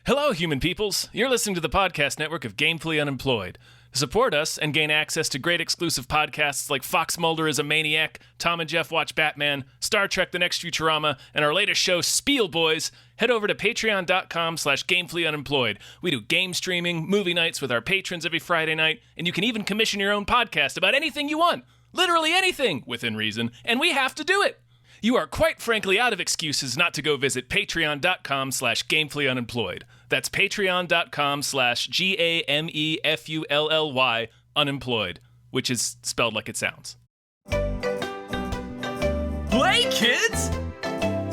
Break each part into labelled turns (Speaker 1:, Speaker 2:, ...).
Speaker 1: Hello, human peoples. You're listening to the podcast network of Gamefully Unemployed. To support us and gain access to great exclusive podcasts like Fox Mulder is a Maniac, Tom and Jeff Watch Batman, Star Trek The Next Futurama, and our latest show, Spiel Boys, head over to patreon.com/gamefullyunemployed. We do game streaming, movie nights with our patrons every Friday night, and you can even commission your own podcast about anything you want. Literally anything, within reason, and we have to do it. You are quite frankly out of excuses not to go visit patreon.com/gamefullyunemployed. That's patreon.com/GAMEFULLY unemployed, which is spelled like it sounds.
Speaker 2: Play, kids!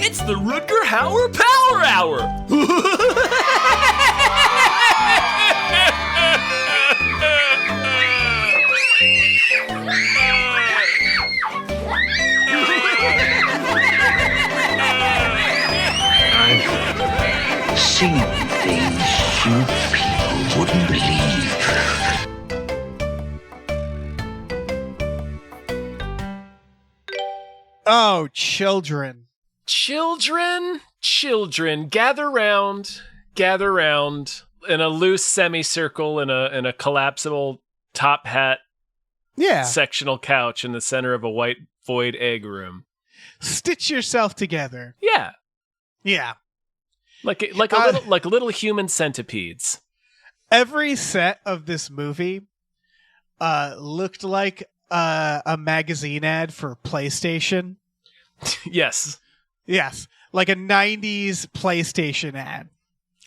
Speaker 2: It's the Rutger Hauer Power Hour!
Speaker 3: I've seen things you people wouldn't believe.
Speaker 4: Oh, children.
Speaker 1: Children, gather round in a loose semicircle in a collapsible top hat sectional couch in the center of a white void egg room.
Speaker 4: Stitch yourself together.
Speaker 1: Yeah.
Speaker 4: Yeah.
Speaker 1: Like little human centipedes.
Speaker 4: Every set of this movie looked like a magazine ad for PlayStation.
Speaker 1: Yes.
Speaker 4: Yes. Like a 90s PlayStation ad.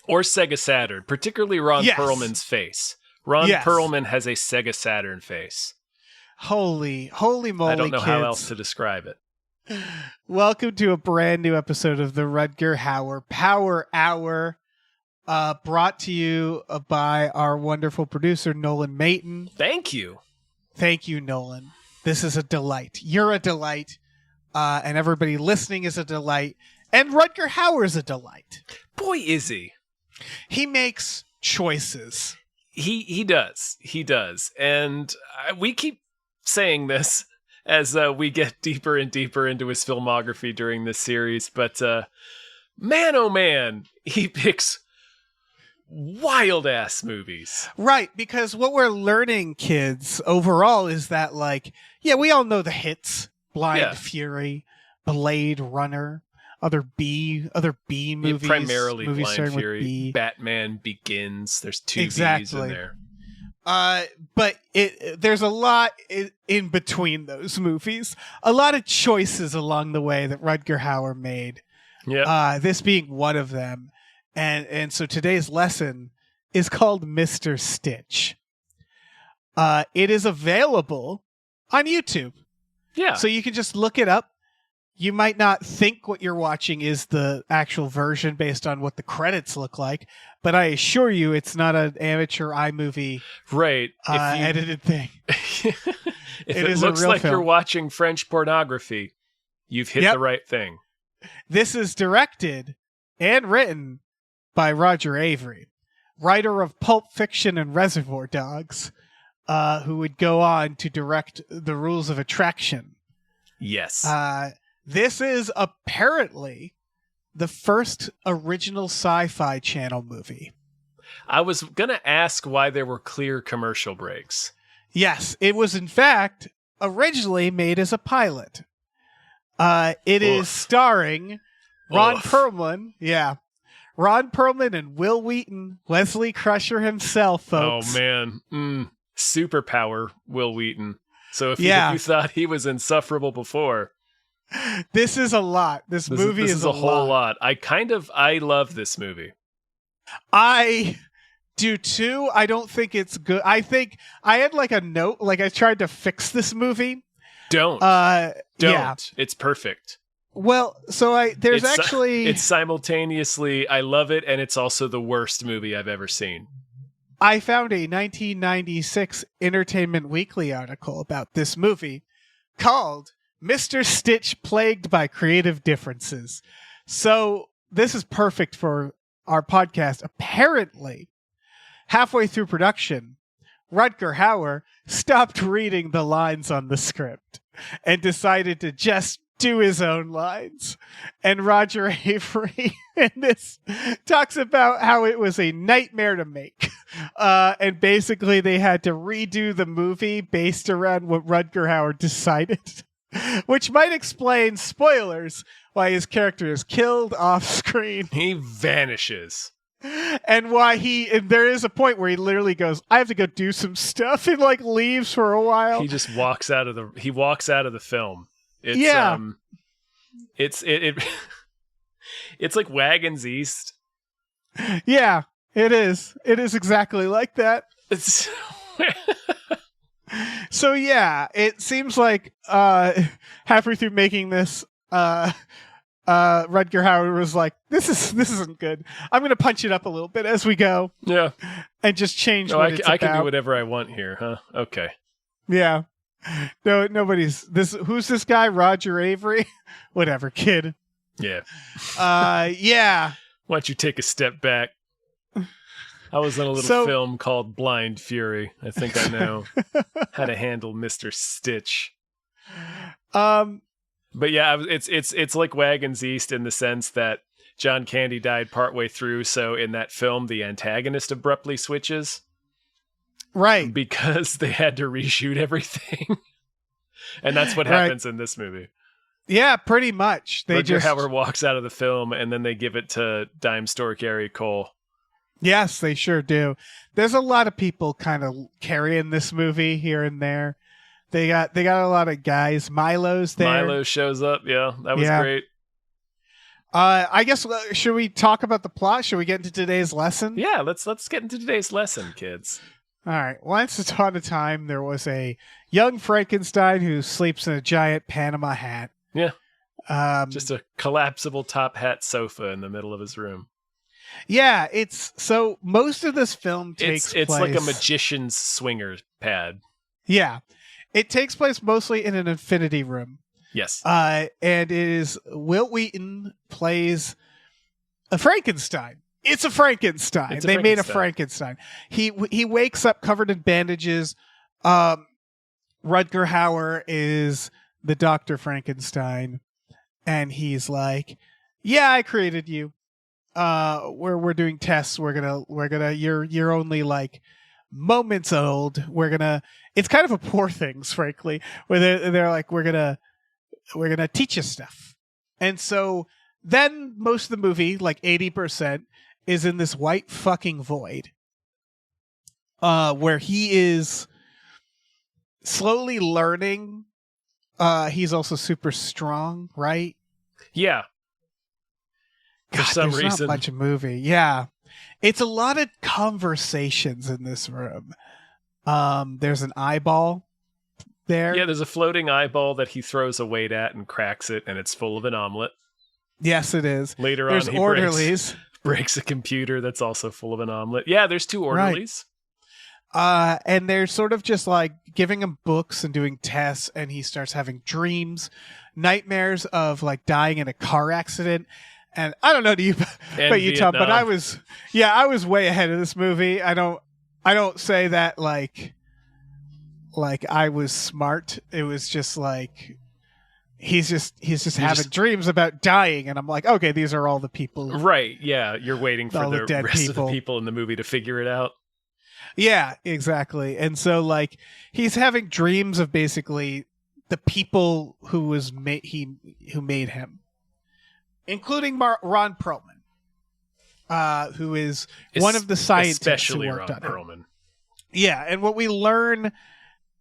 Speaker 1: Or Sega Saturn, particularly Ron Perlman's face. Ron Perlman has a Sega Saturn face.
Speaker 4: Holy moly,
Speaker 1: I don't know
Speaker 4: kids.
Speaker 1: how else to describe it.
Speaker 4: Welcome to a brand new episode of the Rutger Hauer Power Hour, brought to you by our wonderful producer, Nolan Mayton.
Speaker 1: Thank you.
Speaker 4: Thank you, Nolan. This is a delight. You're a delight, and everybody listening is a delight, and Rutger Hauer is a delight.
Speaker 1: Boy, is he.
Speaker 4: He makes choices.
Speaker 1: He does. And we keep saying this as we get deeper and deeper into his filmography during this series. But man, oh man, he picks wild-ass movies.
Speaker 4: Right, because what we're learning, kids, overall is that, we all know the hits. Blind Fury, Blade Runner, other B movies.
Speaker 1: Primarily
Speaker 4: movies
Speaker 1: Blind Fury, Batman Begins. There's two B's in there.
Speaker 4: But there's a lot in between those movies. A lot of choices along the way that Rutger Hauer made.
Speaker 1: Yeah.
Speaker 4: This being one of them. And so today's lesson is called Mr. Stitch. It is available on YouTube.
Speaker 1: Yeah.
Speaker 4: So you can just look it up. You might not think what you're watching is the actual version based on what the credits look like, but I assure you it's not an amateur iMovie edited thing.
Speaker 1: If it looks like you're watching French pornography, you've hit the right thing.
Speaker 4: This is directed and written by Roger Avary, writer of Pulp Fiction and Reservoir Dogs, who would go on to direct The Rules of Attraction.
Speaker 1: Yes.
Speaker 4: This is apparently the first original Sci-Fi Channel movie.
Speaker 1: I was going to ask why there were clear commercial breaks.
Speaker 4: Yes, it was in fact originally made as a pilot. It is starring Ron Perlman. Yeah. Ron Perlman and Will Wheaton, Wesley Crusher himself, folks.
Speaker 1: Oh, man. Superpower Will Wheaton. So if you thought he was insufferable before...
Speaker 4: This is a lot. This movie is a
Speaker 1: whole lot. I love this movie.
Speaker 4: I do too. I don't think it's good. I think I had a note, I tried to fix this movie.
Speaker 1: Don't.
Speaker 4: Yeah.
Speaker 1: It's perfect.
Speaker 4: Well, so it's
Speaker 1: simultaneously, I love it, and it's also the worst movie I've ever seen.
Speaker 4: I found a 1996 Entertainment Weekly article about this movie called Mr. Stitch Plagued by Creative Differences. So this is perfect for our podcast. Apparently, halfway through production, Rutger Hauer stopped reading the lines on the script and decided to just do his own lines. And Roger Avery in this talks about how it was a nightmare to make. And basically they had to redo the movie based around what Rutger Hauer decided. Which might explain, spoilers, why his character is killed off screen.
Speaker 1: He vanishes.
Speaker 4: And why there is a point where he literally goes, I have to go do some stuff, and like leaves for a while.
Speaker 1: He just walks out of the film. It's,
Speaker 4: yeah.
Speaker 1: It's like Wagons East.
Speaker 4: Yeah, it is. It is exactly like that.
Speaker 1: It's
Speaker 4: So yeah, it seems like halfway through making this, Rutger Hauer was like, "This isn't good. I'm going to punch it up a little bit as we go."
Speaker 1: Yeah,
Speaker 4: and just change.
Speaker 1: No,
Speaker 4: what it's
Speaker 1: I can
Speaker 4: about.
Speaker 1: do whatever I want here, huh? Okay.
Speaker 4: Yeah. No, nobody's this. Who's this guy? Roger Avery? Whatever, kid.
Speaker 1: Yeah.
Speaker 4: Yeah.
Speaker 1: Why don't you take a step back? I was in a little film called Blind Fury. I think I know how to handle Mr. Stitch. But yeah, it's like Wagons East in the sense that John Candy died partway through, so in that film the antagonist abruptly switches.
Speaker 4: Right.
Speaker 1: Because they had to reshoot everything. And that's what happens in this movie.
Speaker 4: Yeah, pretty much.
Speaker 1: Rutger Hauer walks out of the film and then they give it to Dime Store Gary Cole.
Speaker 4: Yes, they sure do. There's a lot of people kind of carrying this movie here and there. They got a lot of guys. Milo's there.
Speaker 1: Milo shows up. Yeah, that was great.
Speaker 4: I guess should we talk about the plot? Should we get into today's lesson?
Speaker 1: Yeah, let's get into today's lesson, kids.
Speaker 4: All right. Once upon a time, there was a young Frankenstein who sleeps in a giant Panama hat.
Speaker 1: Yeah. Just a collapsible top hat sofa in the middle of his room.
Speaker 4: Yeah, so most of this film takes place...
Speaker 1: It's like a magician's swinger pad.
Speaker 4: Yeah. It takes place mostly in an infinity room.
Speaker 1: Yes.
Speaker 4: And it is Will Wheaton plays a Frankenstein. It's a Frankenstein. They made a Frankenstein. He wakes up covered in bandages. Rutger Hauer is the Dr. Frankenstein. And he's like, yeah, I created you. We're doing tests. We're gonna you're only like moments old. It's kind of a Poor Things, frankly, where they're like, we're gonna teach you stuff. And so then most of the movie, like 80%, is in this white fucking void. Where he is slowly learning. He's also super strong, right?
Speaker 1: Yeah. For some
Speaker 4: there's
Speaker 1: reason.
Speaker 4: Not much movie. Yeah. It's a lot of conversations in this room. There's an eyeball there.
Speaker 1: Yeah, there's a floating eyeball that he throws a weight at and cracks it, and it's full of an omelet.
Speaker 4: Yes, it is.
Speaker 1: Later
Speaker 4: there's
Speaker 1: on, he
Speaker 4: orderlies.
Speaker 1: breaks a computer that's also full of an omelet. Yeah, there's two orderlies.
Speaker 4: Right. And they're sort of just like giving him books and doing tests, and he starts having nightmares of like dying in a car accident. And I don't know about you, Tom, but I was way ahead of this movie. I don't say that like I was smart. It was just like he's just having dreams about dying, and I'm like, okay, these are all the people.
Speaker 1: Right, yeah. You're waiting for the
Speaker 4: dead
Speaker 1: rest
Speaker 4: people.
Speaker 1: of the people in the movie to figure it out.
Speaker 4: Yeah, exactly. And so like he's having dreams of basically the people who made him. Including Ron Perlman, who is one of the scientists
Speaker 1: especially
Speaker 4: who worked
Speaker 1: Ron
Speaker 4: on it.
Speaker 1: Perlman.
Speaker 4: Yeah, and what we learn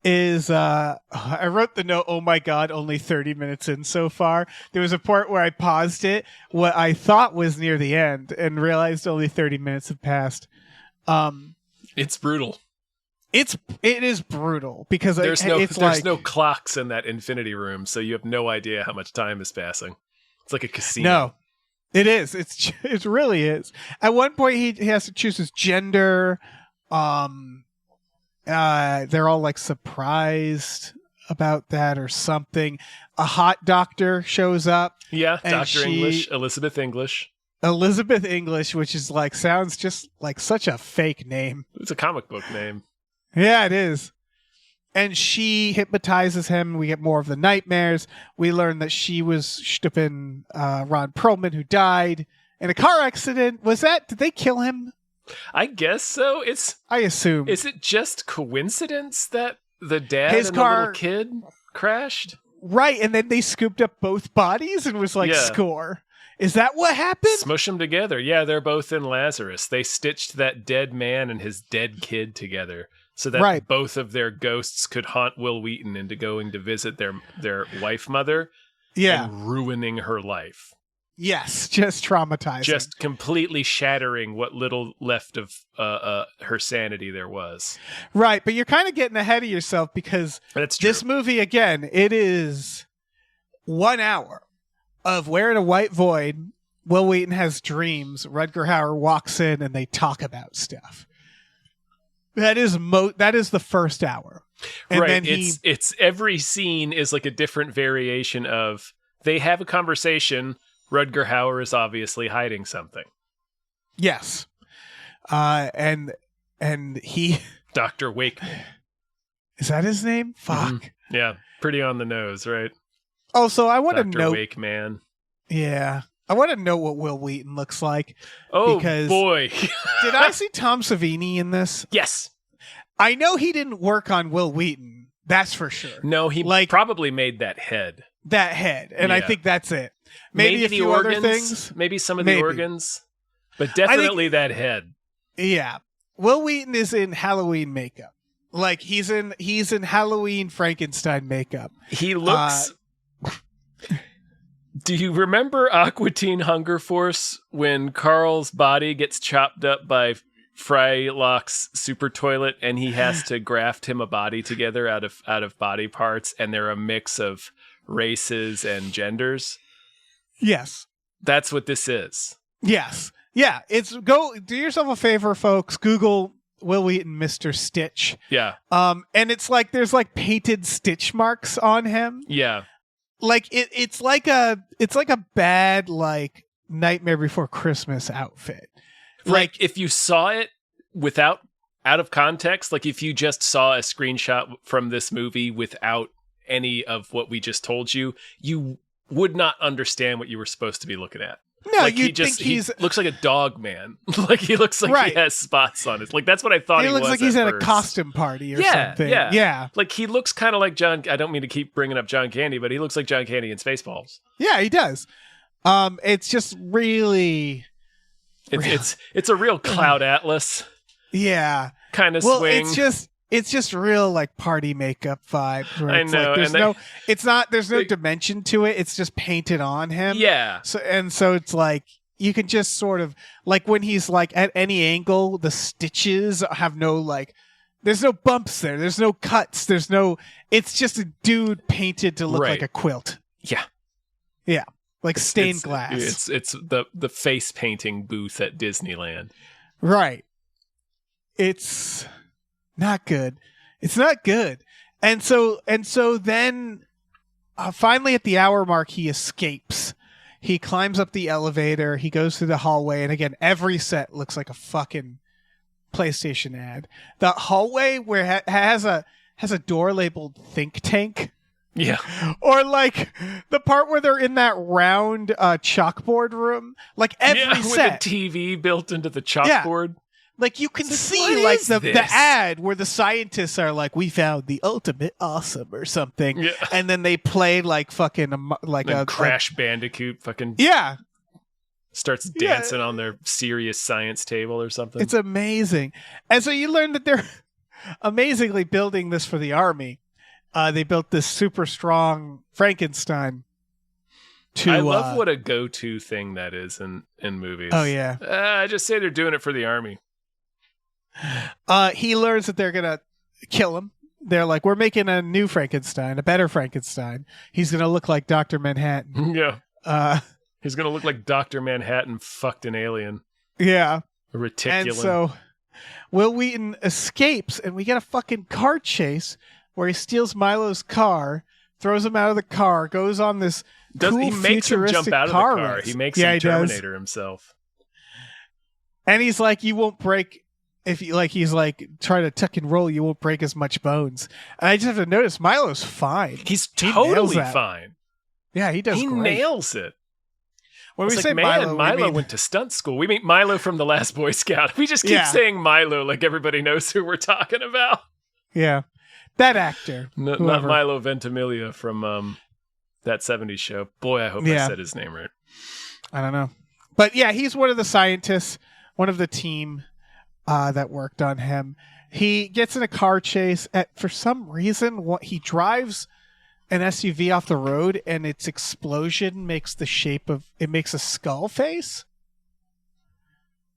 Speaker 4: is, I wrote the note, oh my god, only 30 minutes in so far. There was a part where I paused it, what I thought was near the end, and realized only 30 minutes have passed.
Speaker 1: It's brutal.
Speaker 4: It is brutal, because
Speaker 1: there's no clocks in that infinity room, so you have no idea how much time is passing. It's like a casino.
Speaker 4: No, it is. It really is. At one point, he has to choose his gender. They're all like surprised about that or something. A hot doctor shows up.
Speaker 1: Yeah, Dr. English, Elizabeth English.
Speaker 4: Elizabeth English, which is like sounds just like such a fake name.
Speaker 1: It's a comic book name.
Speaker 4: Yeah, it is. And she hypnotizes him. We get more of the nightmares. We learn that she should have been Ron Perlman, who died in a car accident. Did they kill him?
Speaker 1: I guess so.
Speaker 4: I assume.
Speaker 1: Is it just coincidence that the dad
Speaker 4: His
Speaker 1: and
Speaker 4: car,
Speaker 1: the little kid crashed?
Speaker 4: Right, and then they scooped up both bodies and was like, score. Is that what happened?
Speaker 1: Smush them together. Yeah, they're both in Lazarus. They stitched that dead man and his dead kid together so that both of their ghosts could haunt Will Wheaton into going to visit their wife mother and ruining her life.
Speaker 4: Yes, just traumatizing.
Speaker 1: Just completely shattering what little left of her sanity there was.
Speaker 4: Right, but you're kind of getting ahead of yourself because this movie, again, it is 1 hour of wearing a white void. Will Wheaton has dreams. Rutger Hauer walks in and they talk about stuff. That is the first hour. And
Speaker 1: right,
Speaker 4: then
Speaker 1: it's every scene is like a different variation of they have a conversation. Rutger Hauer is obviously hiding something.
Speaker 4: Yes. And he...
Speaker 1: Dr. Wakeman.
Speaker 4: Is that his name? Fuck.
Speaker 1: Mm-hmm. Yeah, pretty on the nose, right?
Speaker 4: Oh, so I want to know...
Speaker 1: Dr. Wakeman.
Speaker 4: Yeah. I want to know what Will Wheaton looks like.
Speaker 1: Oh,
Speaker 4: because
Speaker 1: boy.
Speaker 4: Did I see Tom Savini in this?
Speaker 1: Yes.
Speaker 4: I know he didn't work on Will Wheaton. That's for sure.
Speaker 1: No, he probably made that head. And I think that's it. Maybe a few organs,
Speaker 4: other things.
Speaker 1: Maybe some of the organs. But definitely that head.
Speaker 4: Yeah. Will Wheaton is in Halloween makeup. Like he's in Halloween Frankenstein makeup.
Speaker 1: He looks Do you remember Aqua Teen Hunger Force when Carl's body gets chopped up by Frylock's super toilet and he has to graft him a body together out of body parts and they're a mix of races and genders?
Speaker 4: Yes.
Speaker 1: That's what this is.
Speaker 4: Yes. Yeah, do yourself a favor, folks. Google Will Wheaton Mr. Stitch.
Speaker 1: Yeah.
Speaker 4: And it's like there's like painted stitch marks on him.
Speaker 1: Yeah.
Speaker 4: Like it's like a bad like Nightmare Before Christmas outfit.
Speaker 1: Like if you saw it out of context, like if you just saw a screenshot from this movie without any of what we just told you, you would not understand what you were supposed to be looking at.
Speaker 4: No,
Speaker 1: like
Speaker 4: he
Speaker 1: looks like a dog man. Like he looks like he has spots on it. Like that's what I thought he was.
Speaker 4: He looks like he's at a costume party or something. Yeah.
Speaker 1: Like he looks kind of like John. I don't mean to keep bringing up John Candy, but he looks like John Candy in Spaceballs.
Speaker 4: Yeah, he does. It's just really.
Speaker 1: It's a real Cloud Atlas.
Speaker 4: Yeah.
Speaker 1: Kind of swing.
Speaker 4: It's just real like party makeup vibes. Where
Speaker 1: I
Speaker 4: it's
Speaker 1: know.
Speaker 4: Like, there's no dimension to it. It's just painted on him.
Speaker 1: Yeah.
Speaker 4: So it's like you can just sort of like when he's like at any angle, the stitches have no like. There's no bumps there. There's no cuts. It's just a dude painted to look like a quilt.
Speaker 1: Yeah.
Speaker 4: Yeah. Like stained glass.
Speaker 1: It's the face painting booth at Disneyland.
Speaker 4: Right. It's not good. It's not good. And so then finally at the hour mark, he escapes. He climbs up the elevator. He goes through the hallway. And again, every set looks like a fucking PlayStation ad. The hallway where has a door labeled Think Tank.
Speaker 1: Yeah.
Speaker 4: Or like the part where they're in that round chalkboard room. Like every set.
Speaker 1: With the TV built into the chalkboard.
Speaker 4: Yeah. Like you can see like the ad where the scientists are like, we found the ultimate awesome or something. Yeah. And then they play like fucking a
Speaker 1: Crash Bandicoot fucking starts dancing on their serious science table or something.
Speaker 4: It's amazing. And so you learn that they're amazingly building this for the army. They built this super strong Frankenstein.
Speaker 1: I love what a go-to thing that is in movies.
Speaker 4: Oh yeah.
Speaker 1: I just say they're doing it for the army.
Speaker 4: He learns that they're gonna kill him. They're like, we're making a new Frankenstein, a better Frankenstein. He's gonna look like Dr. Manhattan.
Speaker 1: Yeah. He's gonna look like Dr. Manhattan fucked an alien.
Speaker 4: Yeah.
Speaker 1: A reticulum.
Speaker 4: And so Will Wheaton escapes, and we get a fucking car chase where he steals Milo's car, throws him out of the car, goes on this
Speaker 1: he makes him jump out of the car. He makes him Terminator himself.
Speaker 4: And he's like, you won't break if you like, he's like trying to tuck and roll, you won't break as much bones. And I just have to notice Milo's fine.
Speaker 1: He's
Speaker 4: He
Speaker 1: totally
Speaker 4: nails that.
Speaker 1: fine.
Speaker 4: Yeah, he does.
Speaker 1: He
Speaker 4: great.
Speaker 1: nails it.
Speaker 4: When we
Speaker 1: It's
Speaker 4: say
Speaker 1: like, man,
Speaker 4: Milo, we mean-
Speaker 1: went to stunt school. We mean Milo from The Last Boy Scout. We just keep
Speaker 4: Yeah.
Speaker 1: saying Milo like everybody knows who we're talking about.
Speaker 4: yeah, that actor,
Speaker 1: Not
Speaker 4: whoever.
Speaker 1: Milo Ventimiglia from that 70s show. Boy, I hope I
Speaker 4: Yeah.
Speaker 1: said his name right.
Speaker 4: I don't know, but yeah, he's one of the scientists, one of the team that worked on him. He gets in a car chase. For some reason, he drives an SUV off the road, and its explosion makes makes a skull face.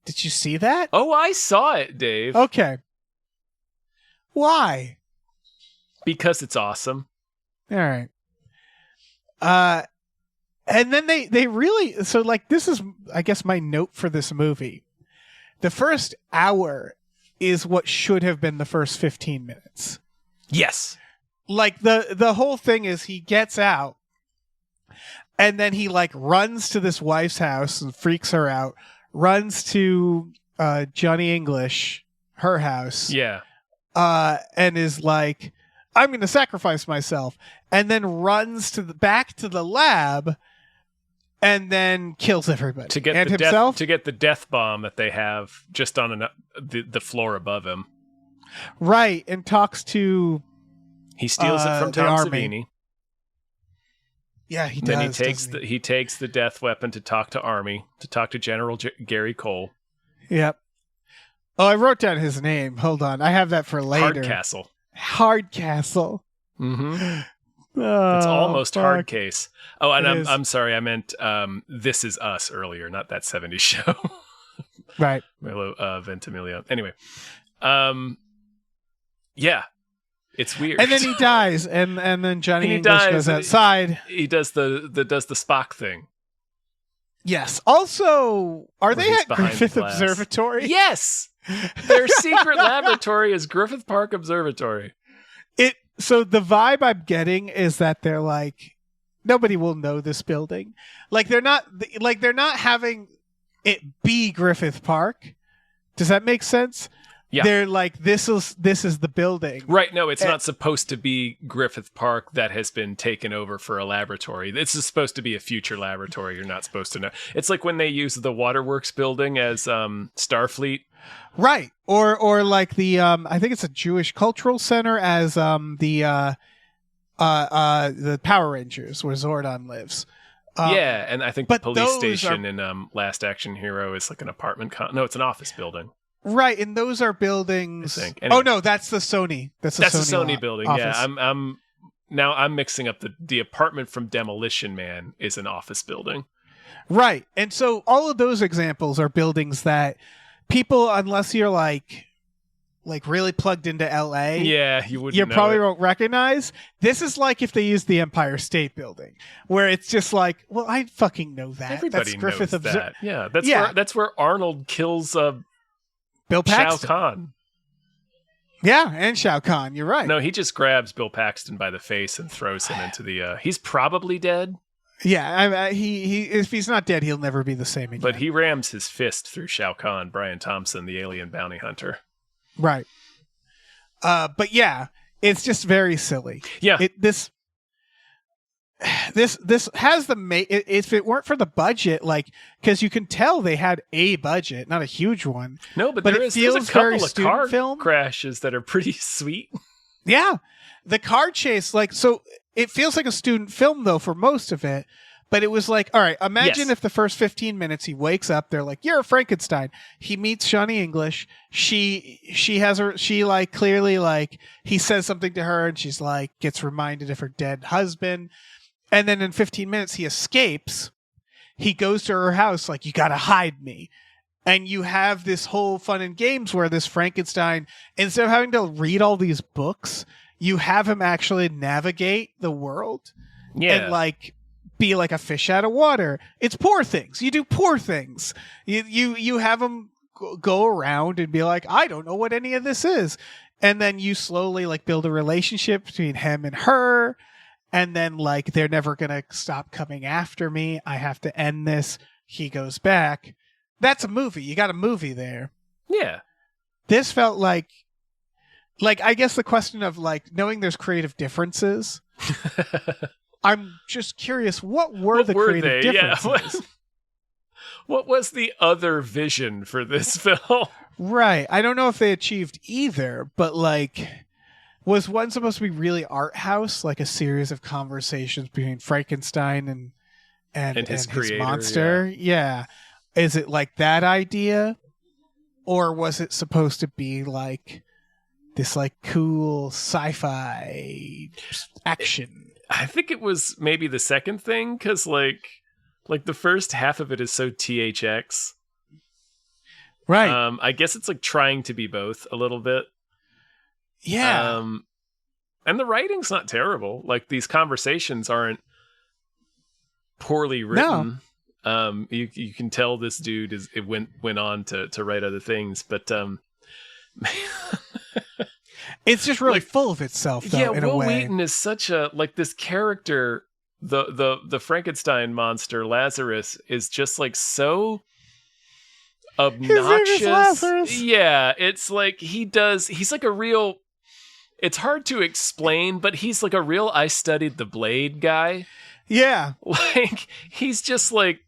Speaker 4: Did you see that?
Speaker 1: Oh, I saw it, Dave.
Speaker 4: Okay. Why?
Speaker 1: Because it's awesome.
Speaker 4: All right. And then they really, so like, this is, I guess, my note for this movie. The first hour is what should have been the first 15 minutes.
Speaker 1: Yes.
Speaker 4: Like the whole thing is he gets out and then he like runs to this wife's house and freaks her out, runs to Johnny English, her house.
Speaker 1: Yeah.
Speaker 4: And is like, I'm going to sacrifice myself, and then runs back to the lab and then kills everybody
Speaker 1: To get
Speaker 4: and
Speaker 1: the
Speaker 4: himself.
Speaker 1: to get the death bomb that they have just on the floor above him.
Speaker 4: Right. And talks to,
Speaker 1: He steals it from
Speaker 4: the
Speaker 1: Tom
Speaker 4: army.
Speaker 1: Savini.
Speaker 4: yeah, he does.
Speaker 1: Then he
Speaker 4: doesn't
Speaker 1: he takes the death weapon to talk to Army, to talk to General Gary Cole.
Speaker 4: Yep. Oh, I wrote down his name. Hold on. I have that for later.
Speaker 1: Hardcastle.
Speaker 4: Hardcastle.
Speaker 1: Mm-hmm.
Speaker 4: Oh,
Speaker 1: It's almost
Speaker 4: fuck.
Speaker 1: hard case. Oh, and
Speaker 4: It is.
Speaker 1: I'm sorry, I meant This Is Us earlier, not that 70s show.
Speaker 4: Right.
Speaker 1: Milo Ventimiglia. Anyway, yeah, it's weird.
Speaker 4: And then he dies, and then Johnny
Speaker 1: And he
Speaker 4: English
Speaker 1: dies,
Speaker 4: goes
Speaker 1: and
Speaker 4: outside.
Speaker 1: he does the Spock thing.
Speaker 4: Yes. Also, are
Speaker 1: Where
Speaker 4: they
Speaker 1: he's
Speaker 4: at
Speaker 1: behind
Speaker 4: Griffith
Speaker 1: the glass.
Speaker 4: Observatory?
Speaker 1: Yes, their secret laboratory is Griffith Park Observatory.
Speaker 4: So the vibe I'm getting is that they're like, nobody will know this building. Like they're not having it be Griffith Park. Does that make sense?
Speaker 1: Yeah.
Speaker 4: They're like, this is the building.
Speaker 1: Right, no, it's not supposed to be Griffith Park that has been taken over for a laboratory. This is supposed to be a future laboratory. You're not supposed to know. It's like when they use the Waterworks building as Starfleet.
Speaker 4: Right. Or like the I think it's a Jewish cultural center as the Power Rangers where Zordon lives.
Speaker 1: Yeah, and I think the
Speaker 4: but
Speaker 1: police
Speaker 4: those
Speaker 1: station in Last Action Hero is like an apartment. No, it's an office building.
Speaker 4: Right, and those are buildings.
Speaker 1: I think. Anyway.
Speaker 4: Oh no, that's the Sony. That's the
Speaker 1: Sony building.
Speaker 4: office.
Speaker 1: Yeah, I'm mixing up the apartment from Demolition Man is an office building.
Speaker 4: Right, and so all of those examples are buildings that people, unless you're like really plugged into LA,
Speaker 1: Yeah, you wouldn't.
Speaker 4: you
Speaker 1: know
Speaker 4: probably
Speaker 1: it.
Speaker 4: won't recognize. This is like if they used the Empire State Building, where it's just like, well, I fucking know that.
Speaker 1: Everybody
Speaker 4: That's Griffith
Speaker 1: knows that. Yeah,
Speaker 4: Yeah.
Speaker 1: that's where Arnold kills
Speaker 4: Bill
Speaker 1: Shao
Speaker 4: Paxton.
Speaker 1: Kahn.
Speaker 4: Yeah, and Shao Kahn. You're right.
Speaker 1: No, he just grabs Bill Paxton by the face and throws him into the. He's probably dead,
Speaker 4: Yeah, he if he's not dead, he'll never be the same again.
Speaker 1: but he rams his fist through Shao Kahn, Brian Thompson, the alien bounty hunter.
Speaker 4: Right. But yeah, it's just very silly.
Speaker 1: Yeah,
Speaker 4: This has if it weren't for the budget, like, because you can tell they had a budget, not a huge one.
Speaker 1: no, but
Speaker 4: but
Speaker 1: there's
Speaker 4: it feels
Speaker 1: a couple
Speaker 4: very
Speaker 1: of
Speaker 4: student
Speaker 1: car
Speaker 4: film.
Speaker 1: crashes that are pretty sweet.
Speaker 4: Yeah, the car chase, like, so it feels like a student film though for most of it. But it was like, all right, imagine
Speaker 1: Yes.
Speaker 4: if the first 15 minutes he wakes up, they're like, you're a Frankenstein. He meets Johnny English. She like clearly like he says something to her and she's like gets reminded of her dead husband. And then in 15 minutes he escapes. He goes to her house like, you got to hide me. And you have this whole fun and games where this Frankenstein, instead of having to read all these books, you have him actually navigate the world.
Speaker 1: Yeah,
Speaker 4: And like be like a fish out of water. It's poor things. You do poor things. You have them go around and be like, I don't know what any of this is. And then you slowly like build a relationship between him and her. And then like, they're never going to stop coming after me. I have to end this. He goes back. That's a movie. You got a movie there.
Speaker 1: yeah.
Speaker 4: This felt like I guess the question of like knowing there's creative differences. I'm just curious, what were the creative differences?
Speaker 1: Yeah. What was the other vision for this film?
Speaker 4: Right. I don't know if they achieved either, but like, was one supposed to be really art house, like a series of conversations between Frankenstein and his
Speaker 1: creator,
Speaker 4: monster? Yeah. Is it like that idea? Or was it supposed to be like this like cool sci-fi action?
Speaker 1: I think it was maybe the second thing, because like the first half of it is so THX.
Speaker 4: Right.
Speaker 1: I guess it's like trying to be both a little bit.
Speaker 4: Yeah.
Speaker 1: And the writing's not terrible. Like these conversations aren't poorly written. No. You can tell this dude went on to write other things, but
Speaker 4: it's just really full of itself, though, in a way.
Speaker 1: Will Wheaton is such a like this character. The Frankenstein monster Lazarus is just like so obnoxious.
Speaker 4: His name is Lazarus.
Speaker 1: Yeah, it's like he's like a real. It's hard to explain, but he's like a real I studied the Blade guy.
Speaker 4: Yeah,
Speaker 1: like he's just like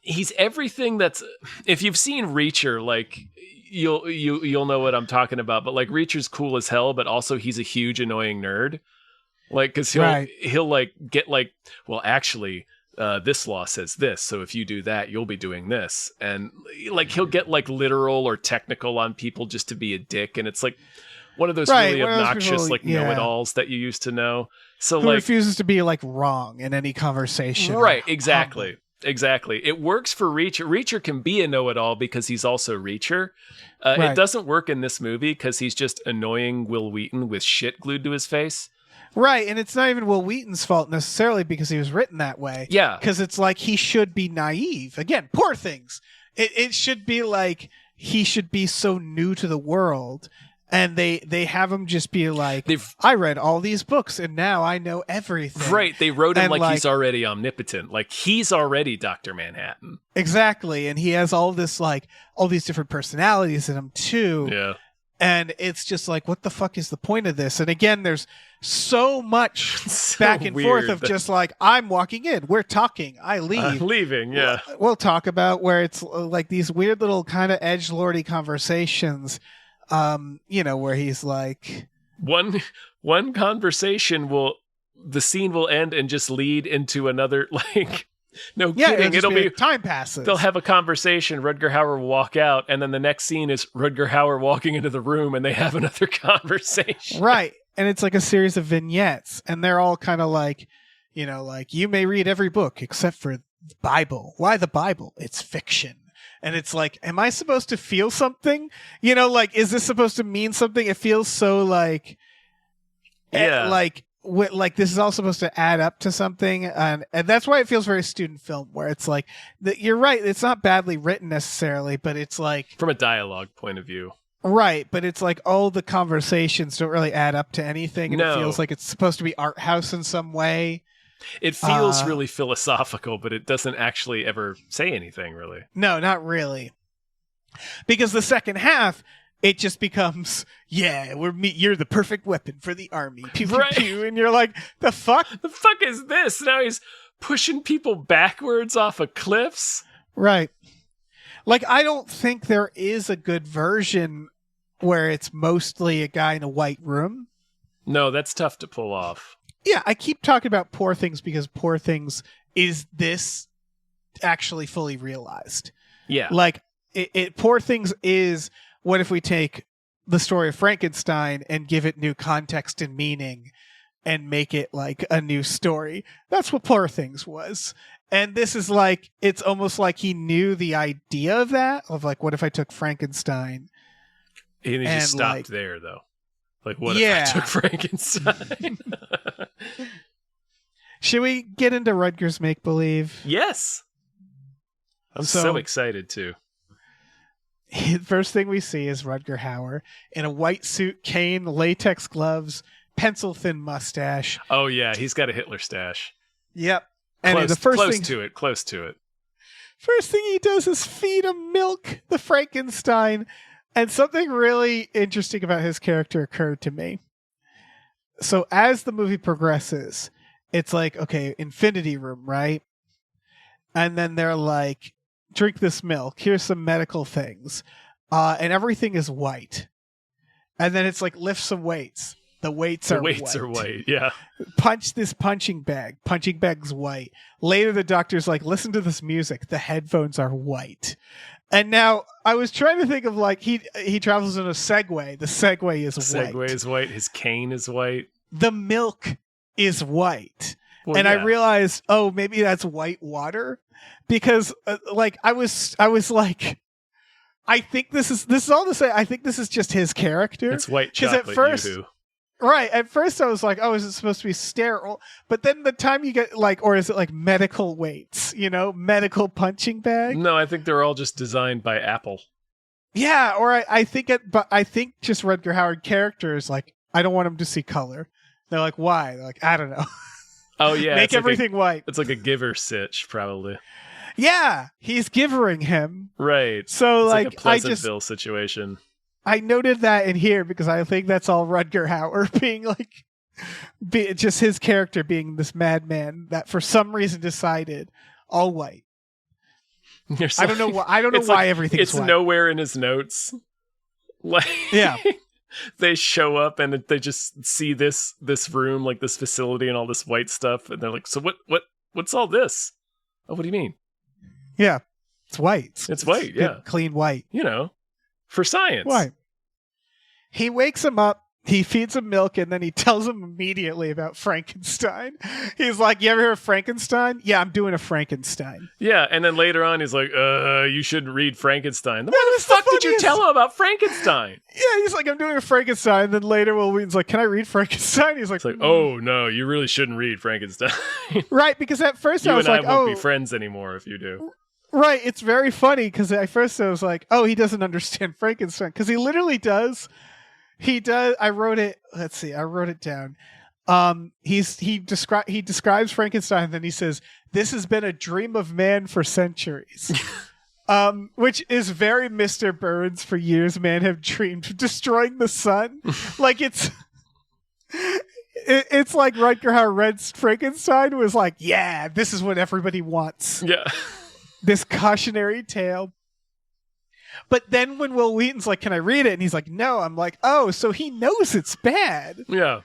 Speaker 1: he's everything that's. If you've seen Reacher, like you'll know what I'm talking about. But like Reacher's cool as hell, but also he's a huge annoying nerd. Like, because he'll like get like, well, actually, this law says this, so if you do that, you'll be doing this, and like he'll get like literal or technical on people just to be a dick, and it's like one of those really obnoxious know-it-alls that you used to know. So
Speaker 4: who refuses to be like wrong in any conversation.
Speaker 1: Right? Exactly. Exactly. It works for Reacher. Reacher can be a know-it-all because he's also Reacher. It doesn't work in this movie because he's just annoying Will Wheaton with shit glued to his face.
Speaker 4: Right, and it's not even Will Wheaton's fault necessarily because he was written that way.
Speaker 1: Yeah.
Speaker 4: Because it's like he should be naive. Again, Poor Things. It should be like he should be so new to the world, and they have him just be like, I read all these books, and now I know everything.
Speaker 1: Right, they wrote him like he's already omnipotent. Like, he's already Dr. Manhattan.
Speaker 4: Exactly, and he has all these different personalities in him, too.
Speaker 1: Yeah.
Speaker 4: And it's just like, what the fuck is the point of this? And again, there's so much back and forth of just like, I'm walking in, we're talking, I leave.
Speaker 1: I'm leaving, yeah.
Speaker 4: We'll talk about where it's like these weird little kind of edgelordy conversations, where he's like... One conversation the scene will end and just lead into another, like... No kidding. It'll be time passes.
Speaker 1: They'll have a conversation. Rutger Hauer will walk out, and then the next scene is Rutger Hauer walking into the room, and they have another conversation.
Speaker 4: Right, and it's like a series of vignettes, and they're all kind of like, like you may read every book except for the Bible. Why the Bible? It's fiction. And it's like, am I supposed to feel something? Like, is this supposed to mean something? It feels so like, like this is all supposed to add up to something, and that's why it feels very student film, where it's like you're right, it's not badly written necessarily, but it's like
Speaker 1: from a dialogue point of view,
Speaker 4: right? But it's like all the conversations don't really add up to anything, and it feels like it's supposed to be art house in some way.
Speaker 1: It feels really philosophical, but it doesn't actually ever say anything really.
Speaker 4: No, not really, because the second half, it just becomes, you're the perfect weapon for the army. Pew, pew, pew. And you're like, the fuck?
Speaker 1: The fuck is this? Now he's pushing people backwards off of cliffs?
Speaker 4: Right. Like, I don't think there is a good version where it's mostly a guy in a white room.
Speaker 1: No, that's tough to pull off.
Speaker 4: Yeah, I keep talking about Poor Things because Poor Things is this actually fully realized.
Speaker 1: Yeah.
Speaker 4: Like, Poor Things is... What if we take the story of Frankenstein and give it new context and meaning and make it like a new story? That's what Poor Things was. And this is like, it's almost like he knew the idea of that, of like, what if I took Frankenstein?
Speaker 1: And he just stopped there, though. Like, what if I took Frankenstein?
Speaker 4: Should we get into Rutger's make-believe?
Speaker 1: Yes. I'm so excited, too.
Speaker 4: First thing we see is Rutger Hauer in a white suit, cane, latex gloves, pencil-thin mustache.
Speaker 1: Oh, yeah. He's got a Hitler stash.
Speaker 4: Yep. And
Speaker 1: close to it.
Speaker 4: First thing he does is feed him milk, the Frankenstein, And something really interesting about his character occurred to me. So as the movie progresses, it's like, okay, Infinity Room, right? And then they're like, drink this milk. Here's some medical things. And everything is white. And then it's like, lift some weights. The weights are
Speaker 1: white. Yeah.
Speaker 4: Punch this punching bag. Punching bag's white. Later, the doctor's like, listen to this music. The headphones are white. And now I was trying to think of like he travels in a Segway. The Segway is white.
Speaker 1: Segway is white. His cane is white.
Speaker 4: The milk is white.
Speaker 1: Well,
Speaker 4: and
Speaker 1: yeah.
Speaker 4: I realized, oh, maybe that's white water, because like I was like, I think this is all to say. I think this is just his character.
Speaker 1: It's white chocolate.
Speaker 4: At first,
Speaker 1: Yoo-hoo.
Speaker 4: right. At first, I was like, oh, is it supposed to be sterile? But then the time you get like, or is it like medical weights? You know, medical punching bag.
Speaker 1: No, I think they're all just designed by Apple.
Speaker 4: Yeah, or I think it, but I think just Rutger Hauer characters like, I don't want him to see color. They're like, why? They're like, I don't know.
Speaker 1: Oh yeah,
Speaker 4: make everything white.
Speaker 1: It's like a giver sitch, probably.
Speaker 4: Yeah, he's givering him.
Speaker 1: Right.
Speaker 4: So
Speaker 1: it's
Speaker 4: like
Speaker 1: a Pleasantville situation.
Speaker 4: I noted that in here because I think that's all Rutger Hauer being like, just his character being this madman that for some reason decided all white. I don't know why. I don't know why everything's
Speaker 1: it's
Speaker 4: white.
Speaker 1: nowhere in his notes. Like
Speaker 4: yeah.
Speaker 1: They show up and they just see this room, like this facility and all this white stuff, and they're like, "So what's all this? Oh, what do you mean?"
Speaker 4: Yeah, it's white.
Speaker 1: It's white.
Speaker 4: Good,
Speaker 1: Yeah,
Speaker 4: clean white.
Speaker 1: You know, for science.
Speaker 4: White. He wakes him up. He feeds him milk, and then he tells him immediately about Frankenstein. He's like, "You ever heard of Frankenstein?" "Yeah, I'm doing a Frankenstein."
Speaker 1: Yeah, and then later on, he's like, "You shouldn't read Frankenstein." Why the fuck did you tell him about Frankenstein?
Speaker 4: Yeah, he's like, "I'm doing a Frankenstein." And then later, Will Wheaton's like, "Can I read Frankenstein?" He's like,
Speaker 1: "Oh no, you really shouldn't read Frankenstein."
Speaker 4: Right, because at first I was like,
Speaker 1: I won't be friends anymore if you do.
Speaker 4: Right, it's very funny because at first I was like, "Oh, he doesn't understand Frankenstein," because he literally does. He does. I wrote it. Let's see. I wrote it down. He describes Frankenstein, and then he says, "This has been a dream of man for centuries," which is very Mr. Burns. For years, man have dreamed of destroying the sun. Like it's like Rutger Hauer read Frankenstein was like, "Yeah, this is what everybody wants."
Speaker 1: Yeah,
Speaker 4: this cautionary tale. But then when Will Wheaton's like, "Can I read it?" and he's like, "No," I'm like, "Oh, so he knows it's bad."
Speaker 1: Yeah.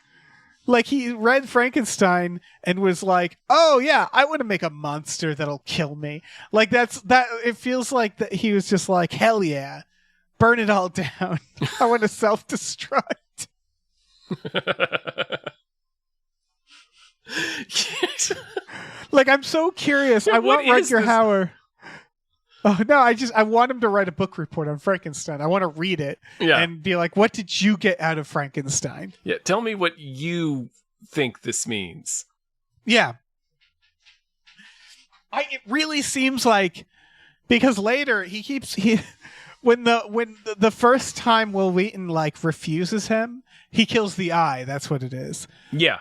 Speaker 4: Like he read Frankenstein and was like, "Oh yeah, I want to make a monster that'll kill me." Like that. It feels like that he was just like, "Hell yeah, burn it all down. I want to self-destruct." Like I'm so curious.
Speaker 1: Yeah,
Speaker 4: I want Rutger Hauer. Oh no! I want him to write a book report on Frankenstein. I want to read it and be like, "What did you get out of Frankenstein?"
Speaker 1: Yeah, tell me what you think this means.
Speaker 4: Yeah, it really seems like because later when the first time Will Wheaton like refuses him, he kills the eye. That's what it is.
Speaker 1: Yeah,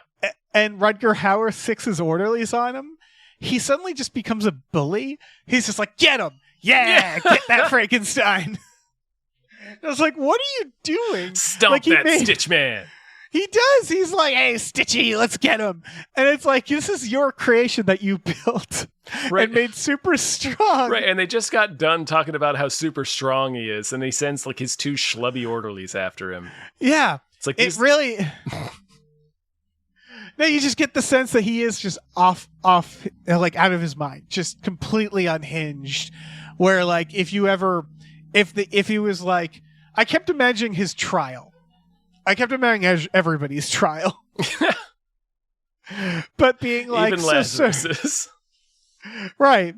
Speaker 4: and Rutger Hauer sicks his orderlies on him. He suddenly just becomes a bully. He's just like, "Get him! Yeah, get that Frankenstein." I was like, "What are you doing?
Speaker 1: Stomp
Speaker 4: like,
Speaker 1: that Stitch Man."
Speaker 4: He does. He's like, "Hey, Stitchy, let's get him." And it's like, this is your creation that you built and made super strong.
Speaker 1: Right, and they just got done talking about how super strong he is, and he sends like his 2 schlubby orderlies after him.
Speaker 4: Yeah.
Speaker 1: It's like
Speaker 4: it really... No, you just get the sense that he is just off, like out of his mind, just completely unhinged. Where like, if he was like, I kept imagining his trial. I kept imagining everybody's trial. But being like,
Speaker 1: even Lazarus's.
Speaker 4: Right.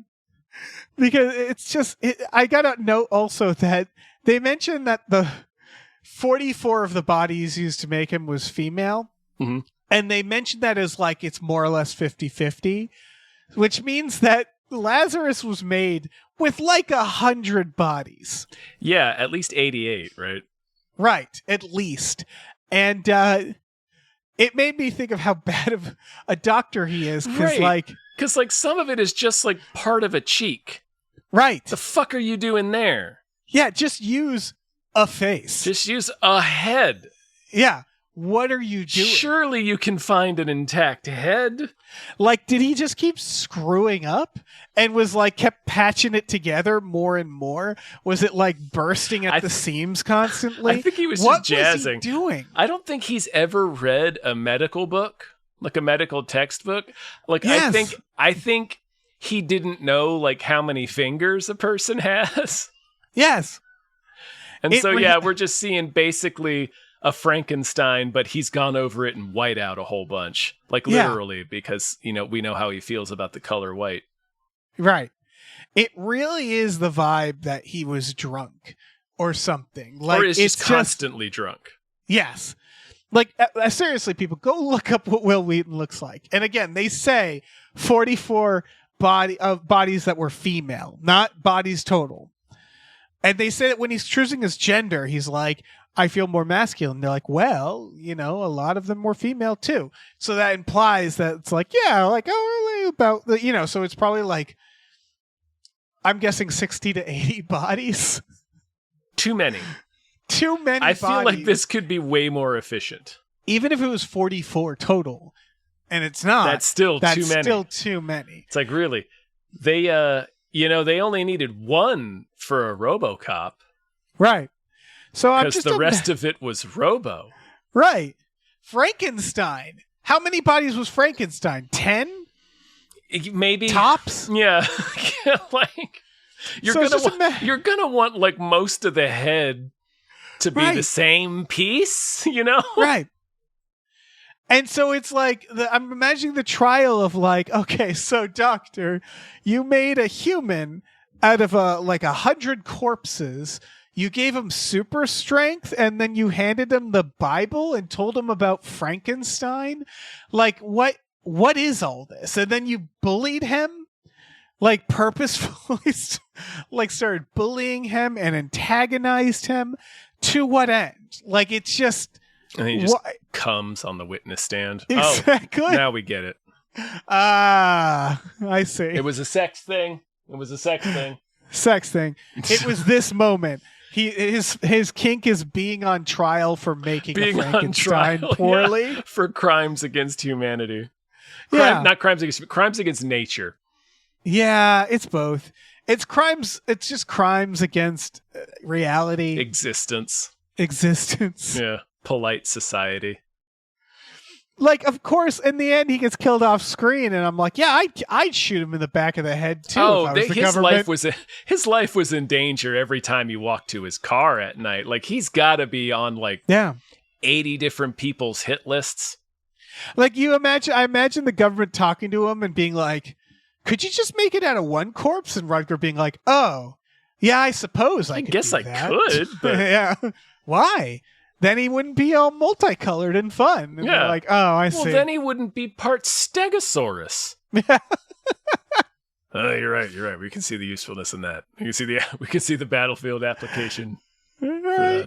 Speaker 4: Because it's just, I gotta note also that they mentioned that the 44 of the bodies used to make him was female.
Speaker 1: Mm-hmm.
Speaker 4: And they mentioned that as like it's more or less 50-50, which means that Lazarus was made with like 100 bodies.
Speaker 1: Yeah, at least 88, right?
Speaker 4: Right, at least. And it made me think of how bad of a doctor he is.
Speaker 1: Because like some of it is just like part of a cheek.
Speaker 4: Right.
Speaker 1: The fuck are you doing there?
Speaker 4: Yeah, just use a face.
Speaker 1: Just use a head.
Speaker 4: Yeah. What are you doing?
Speaker 1: Surely you can find an intact head.
Speaker 4: Like, did he just keep screwing up and was like kept patching it together more and more? Was it like bursting at the seams constantly?
Speaker 1: I think he was
Speaker 4: what
Speaker 1: just jazzing.
Speaker 4: Was he doing?
Speaker 1: I don't think he's ever read a medical book, like a medical textbook. Like,
Speaker 4: Yes.
Speaker 1: I think he didn't know like how many fingers a person has.
Speaker 4: Yes.
Speaker 1: And we're just seeing basically a Frankenstein, but he's gone over it in white out a whole bunch. Like literally, because, we know how he feels about the color white.
Speaker 4: Right. It really is the vibe that he was drunk or something. Like,
Speaker 1: or is just constantly drunk.
Speaker 4: Yes. Like, seriously, people, go look up what Will Wheaton looks like. And again, they say 44 bodies that were female, not bodies total. And they say that when he's choosing his gender, he's like, I feel more masculine. They're like, well, a lot of them were female too. So that implies that it's like, yeah, like, really about the, so it's probably like, I'm guessing 60 to 80 bodies.
Speaker 1: Too many.
Speaker 4: Too many
Speaker 1: I
Speaker 4: bodies.
Speaker 1: feel like this could be way more efficient.
Speaker 4: Even if it was 44 total, and it's not.
Speaker 1: That's still too many.
Speaker 4: Still too many.
Speaker 1: It's like, really? They, they only needed one for a RoboCop.
Speaker 4: Right. So I'm just
Speaker 1: because the rest of it was Robo.
Speaker 4: Right. Frankenstein. How many bodies was Frankenstein? 10?
Speaker 1: Maybe
Speaker 4: tops.
Speaker 1: Yeah, like you're gonna want like most of the head to be the same piece,
Speaker 4: Right. And so it's like I'm imagining the trial of like, okay, so doctor, you made a human out of 100 corpses. You gave him super strength, and then you handed him the Bible and told him about Frankenstein. Like, what is all this? And then you bullied him, like purposefully, like started bullying him and antagonized him. To what end? Like, it's just.
Speaker 1: And he just comes on the witness stand.
Speaker 4: Exactly.
Speaker 1: Oh, now we get it.
Speaker 4: I see.
Speaker 1: It was a sex thing.
Speaker 4: Sex thing. It was this moment. His kink is being on trial for making a Frankenstein poorly
Speaker 1: for crimes against humanity. Not crimes against nature.
Speaker 4: Yeah, it's both. It's crimes. It's just crimes against reality,
Speaker 1: existence.
Speaker 4: Yeah,
Speaker 1: polite society.
Speaker 4: Like, of course, in the end, he gets killed off screen, and I'm like, yeah, I'd shoot him in the back of the head too.
Speaker 1: Oh,
Speaker 4: if I was the government.
Speaker 1: His life was in danger every time he walked to his car at night. Like, he's got to be on 80 different people's hit lists.
Speaker 4: Like, I imagine the government talking to him and being like, "Could you just make it out of one corpse?" And Rutger being like, "Oh, yeah, I suppose I guess I
Speaker 1: could, but
Speaker 4: yeah, why?" Then he wouldn't be all multicolored and fun. And they're like, oh, I see.
Speaker 1: Well, then he wouldn't be part Stegosaurus. Oh, you're right. We can see the usefulness in that. We can see the battlefield application.
Speaker 4: Right.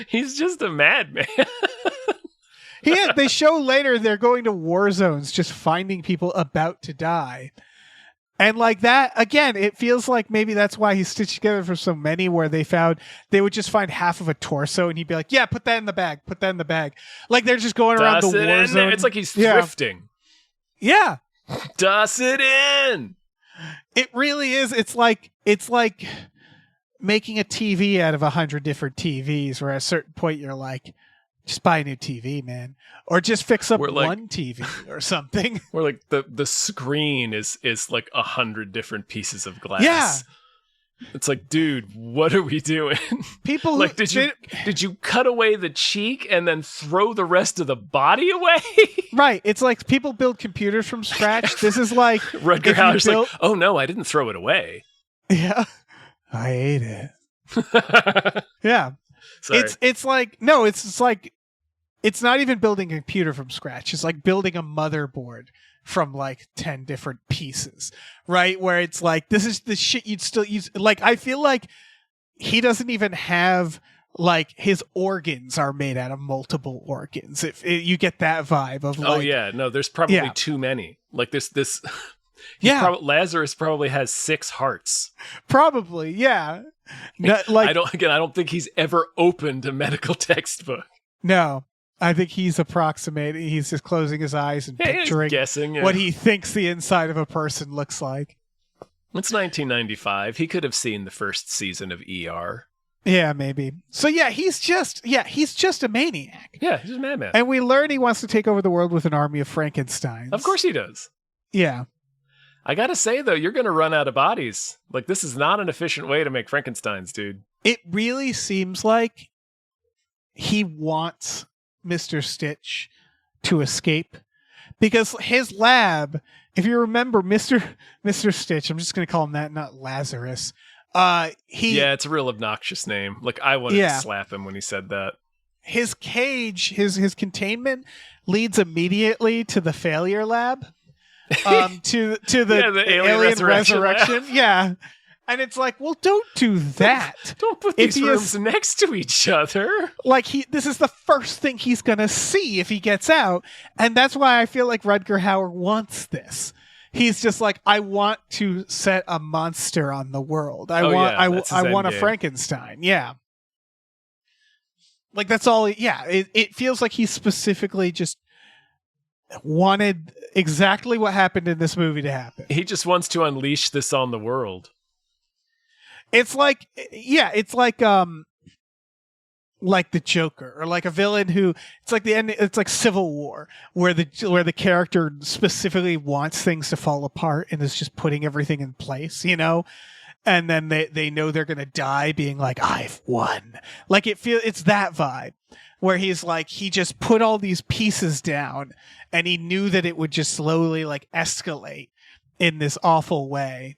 Speaker 1: He's just a madman.
Speaker 4: They show later they're going to war zones, just finding people about to die. And like that, again, it feels like maybe that's why he stitched together for so many, where they would just find half of a torso and he'd be like, yeah, put that in the bag. Like, they're just going around the war zone.
Speaker 1: It's like he's thrifting.
Speaker 4: Yeah.
Speaker 1: Toss it in.
Speaker 4: It really is. It's like making a TV out of 100 different TVs, where at a certain point you're like, just buy a new TV, man. Or just fix up one TV or something.
Speaker 1: Or like the screen is like 100 different pieces of glass.
Speaker 4: Yeah.
Speaker 1: It's like, dude, what are we doing?
Speaker 4: People
Speaker 1: like, did you cut away the cheek and then throw the rest of the body away?
Speaker 4: Right. It's like people build computers from scratch. This is like
Speaker 1: Rutger Hauer's like, oh no, I didn't throw it away.
Speaker 4: Yeah. I ate it. Yeah.
Speaker 1: Sorry.
Speaker 4: It's like, no, it's like, it's not even building a computer from scratch. It's like building a motherboard from like 10 different pieces, right? Where it's like, this is the shit you'd still use. Like, I feel like he doesn't even have, like, his organs are made out of multiple organs. You get that vibe of like,
Speaker 1: oh yeah, no, there's probably too many. Like this Lazarus probably has 6 hearts.
Speaker 4: Probably, yeah. No,
Speaker 1: I don't think he's ever opened a medical textbook.
Speaker 4: No, I think he's approximating. He's just closing his eyes and picturing
Speaker 1: guessing
Speaker 4: what he thinks the inside of a person looks like.
Speaker 1: It's 1995. He could have seen the first season of ER.
Speaker 4: Yeah, maybe. So he's just a maniac.
Speaker 1: Yeah, he's a madman.
Speaker 4: And we learn he wants to take over the world with an army of Frankensteins.
Speaker 1: Of course he does.
Speaker 4: Yeah.
Speaker 1: I gotta say, though, you're gonna run out of bodies. Like, this is not an efficient way to make Frankensteins, dude.
Speaker 4: It really seems like he wants Mr. Stitch to escape. Because his lab, if you remember Mr. Stitch, I'm just gonna call him that, not Lazarus.
Speaker 1: It's a real obnoxious name. Like, I wanted to slap him when he said that.
Speaker 4: His cage, his containment leads immediately to the failure lab. To the alien resurrection. Yeah. And it's like, well, don't do that.
Speaker 1: Don't put these rooms next to each other.
Speaker 4: Like, this is the first thing he's going to see if he gets out. And that's why I feel like Rutger Hauer wants this. He's just like, I want to set a monster on the world. I want a Frankenstein. Yeah. Like, that's all. Yeah. It feels like he specifically just wanted exactly what happened in this movie to happen.
Speaker 1: He just wants to unleash this on the world.
Speaker 4: It's like the Joker, or like a villain who, it's like the end. It's like Civil War, where the character specifically wants things to fall apart and is just putting everything in place, and then they know they're gonna die, being like, I've won. Like, it's that vibe where he's like, he just put all these pieces down and he knew that it would just slowly like escalate in this awful way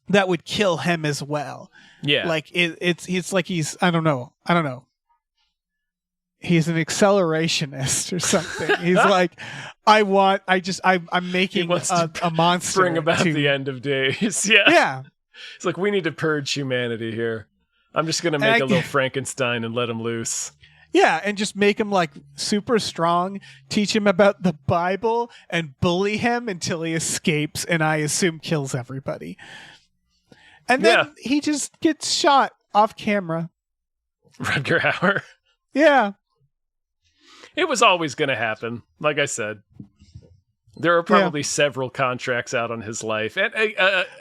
Speaker 4: that would kill him as well.
Speaker 1: Yeah.
Speaker 4: Like it's like he's, I don't know. He's an accelerationist or something. He's like, I'm making a monster.
Speaker 1: Bring about the end of days. Yeah.
Speaker 4: Yeah.
Speaker 1: It's like, we need to purge humanity here. I'm just going to make a little Frankenstein and let him loose.
Speaker 4: Yeah, and just make him like super strong, teach him about the Bible, and bully him until he escapes, and I assume kills everybody. And then he just gets shot off camera.
Speaker 1: Rutger Hauer.
Speaker 4: Yeah.
Speaker 1: It was always going to happen, like I said. There are probably several contracts out on his life, and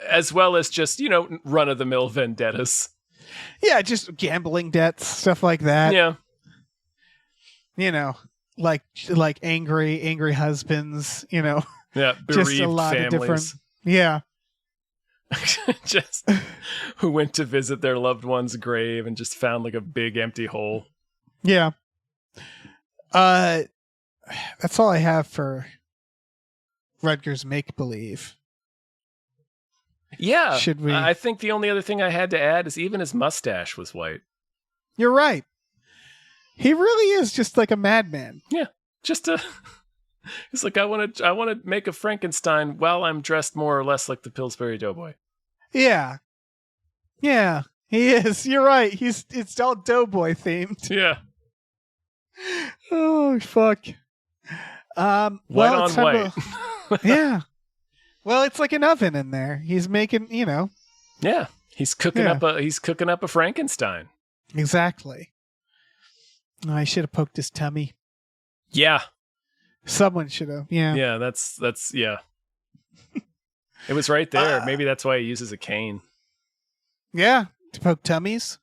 Speaker 1: as well as just, run-of-the-mill vendettas. Yeah, just gambling debts, stuff like that. Yeah.
Speaker 4: Like angry husbands,
Speaker 1: Yeah, bereaved
Speaker 4: just a lot
Speaker 1: families.
Speaker 4: Of different. Yeah.
Speaker 1: Just who went to visit their loved one's grave and just found like a big empty hole.
Speaker 4: Yeah. That's all I have for Rutger's make-believe.
Speaker 1: Yeah.
Speaker 4: Should we?
Speaker 1: I think the only other thing I had to add is even his mustache was white.
Speaker 4: You're right. He really is just like a madman.
Speaker 1: Yeah. It's like, I want to make a Frankenstein while I'm dressed more or less like the Pillsbury Doughboy.
Speaker 4: Yeah. Yeah, he is. You're right. It's all Doughboy themed.
Speaker 1: Yeah.
Speaker 4: Oh, fuck.
Speaker 1: White on white.
Speaker 4: Yeah. Well, it's like an oven in there. He's making,
Speaker 1: Yeah. He's cooking up a Frankenstein.
Speaker 4: Exactly. Oh, I should have poked his tummy.
Speaker 1: Yeah.
Speaker 4: Someone should have. Yeah.
Speaker 1: Yeah, that's yeah. It was right there. Maybe that's why he uses a cane.
Speaker 4: Yeah, to poke tummies.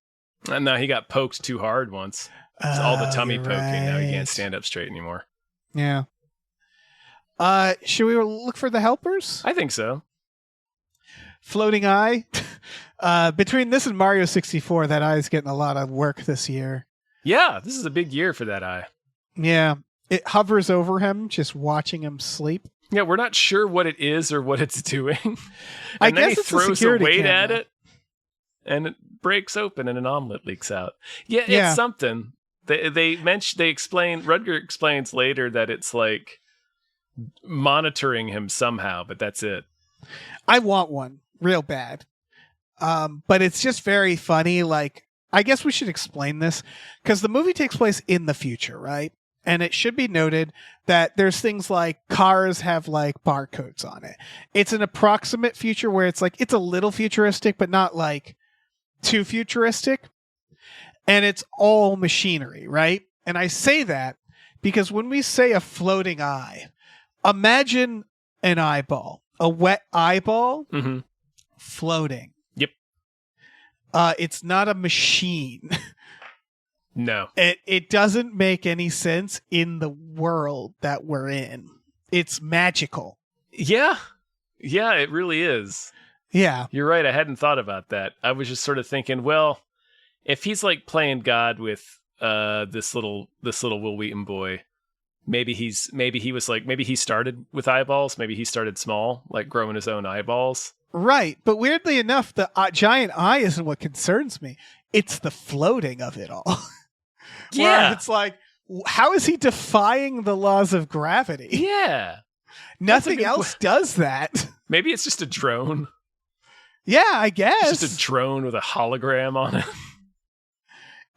Speaker 1: And now he got poked too hard once. It's all the tummy poking.
Speaker 4: Right.
Speaker 1: Now he can't stand up straight anymore.
Speaker 4: Yeah. Should we look for the helpers?
Speaker 1: I think so.
Speaker 4: Floating eye. Between this and Mario 64, that eye is getting a lot of work this year.
Speaker 1: Yeah, this is a big year for that eye.
Speaker 4: Yeah. It hovers over him, just watching him sleep.
Speaker 1: Yeah, we're not sure what it is or what it's doing. And
Speaker 4: I
Speaker 1: then
Speaker 4: guess
Speaker 1: he
Speaker 4: it's
Speaker 1: throws
Speaker 4: a
Speaker 1: a weight
Speaker 4: camera.
Speaker 1: at it, and it breaks open, and an omelet leaks out. Yeah, it's
Speaker 4: Yeah.
Speaker 1: something. Rutger explains later that it's like monitoring him somehow, but that's it.
Speaker 4: I want one real bad. But it's just very funny. Like, I guess we should explain this because the movie takes place in the future, right? and it should be noted that there's things like cars have like barcodes on it. It's an approximate future where it's like it's a little futuristic, but not like too futuristic. And it's all machinery, right? And I say that because when we say a floating eye, imagine an eyeball, a wet eyeball floating.
Speaker 1: Yep.
Speaker 4: It's not a machine.
Speaker 1: No.
Speaker 4: It doesn't make any sense in the world that we're in. It's magical.
Speaker 1: Yeah. Yeah, it really is.
Speaker 4: Yeah.
Speaker 1: You're right. I hadn't thought about that. I was just sort of thinking, well, if he's like playing God with this little Will Wheaton boy, maybe he started with eyeballs. Maybe he started small, like growing his own eyeballs.
Speaker 4: Right. But weirdly enough, the giant eye isn't what concerns me. It's the floating of it all.
Speaker 1: Yeah.
Speaker 4: Where it's like, how is he defying the laws of gravity?
Speaker 1: Yeah.
Speaker 4: Nothing else does that.
Speaker 1: Maybe it's just a drone.
Speaker 4: Yeah, I guess.
Speaker 1: It's just a drone with a hologram on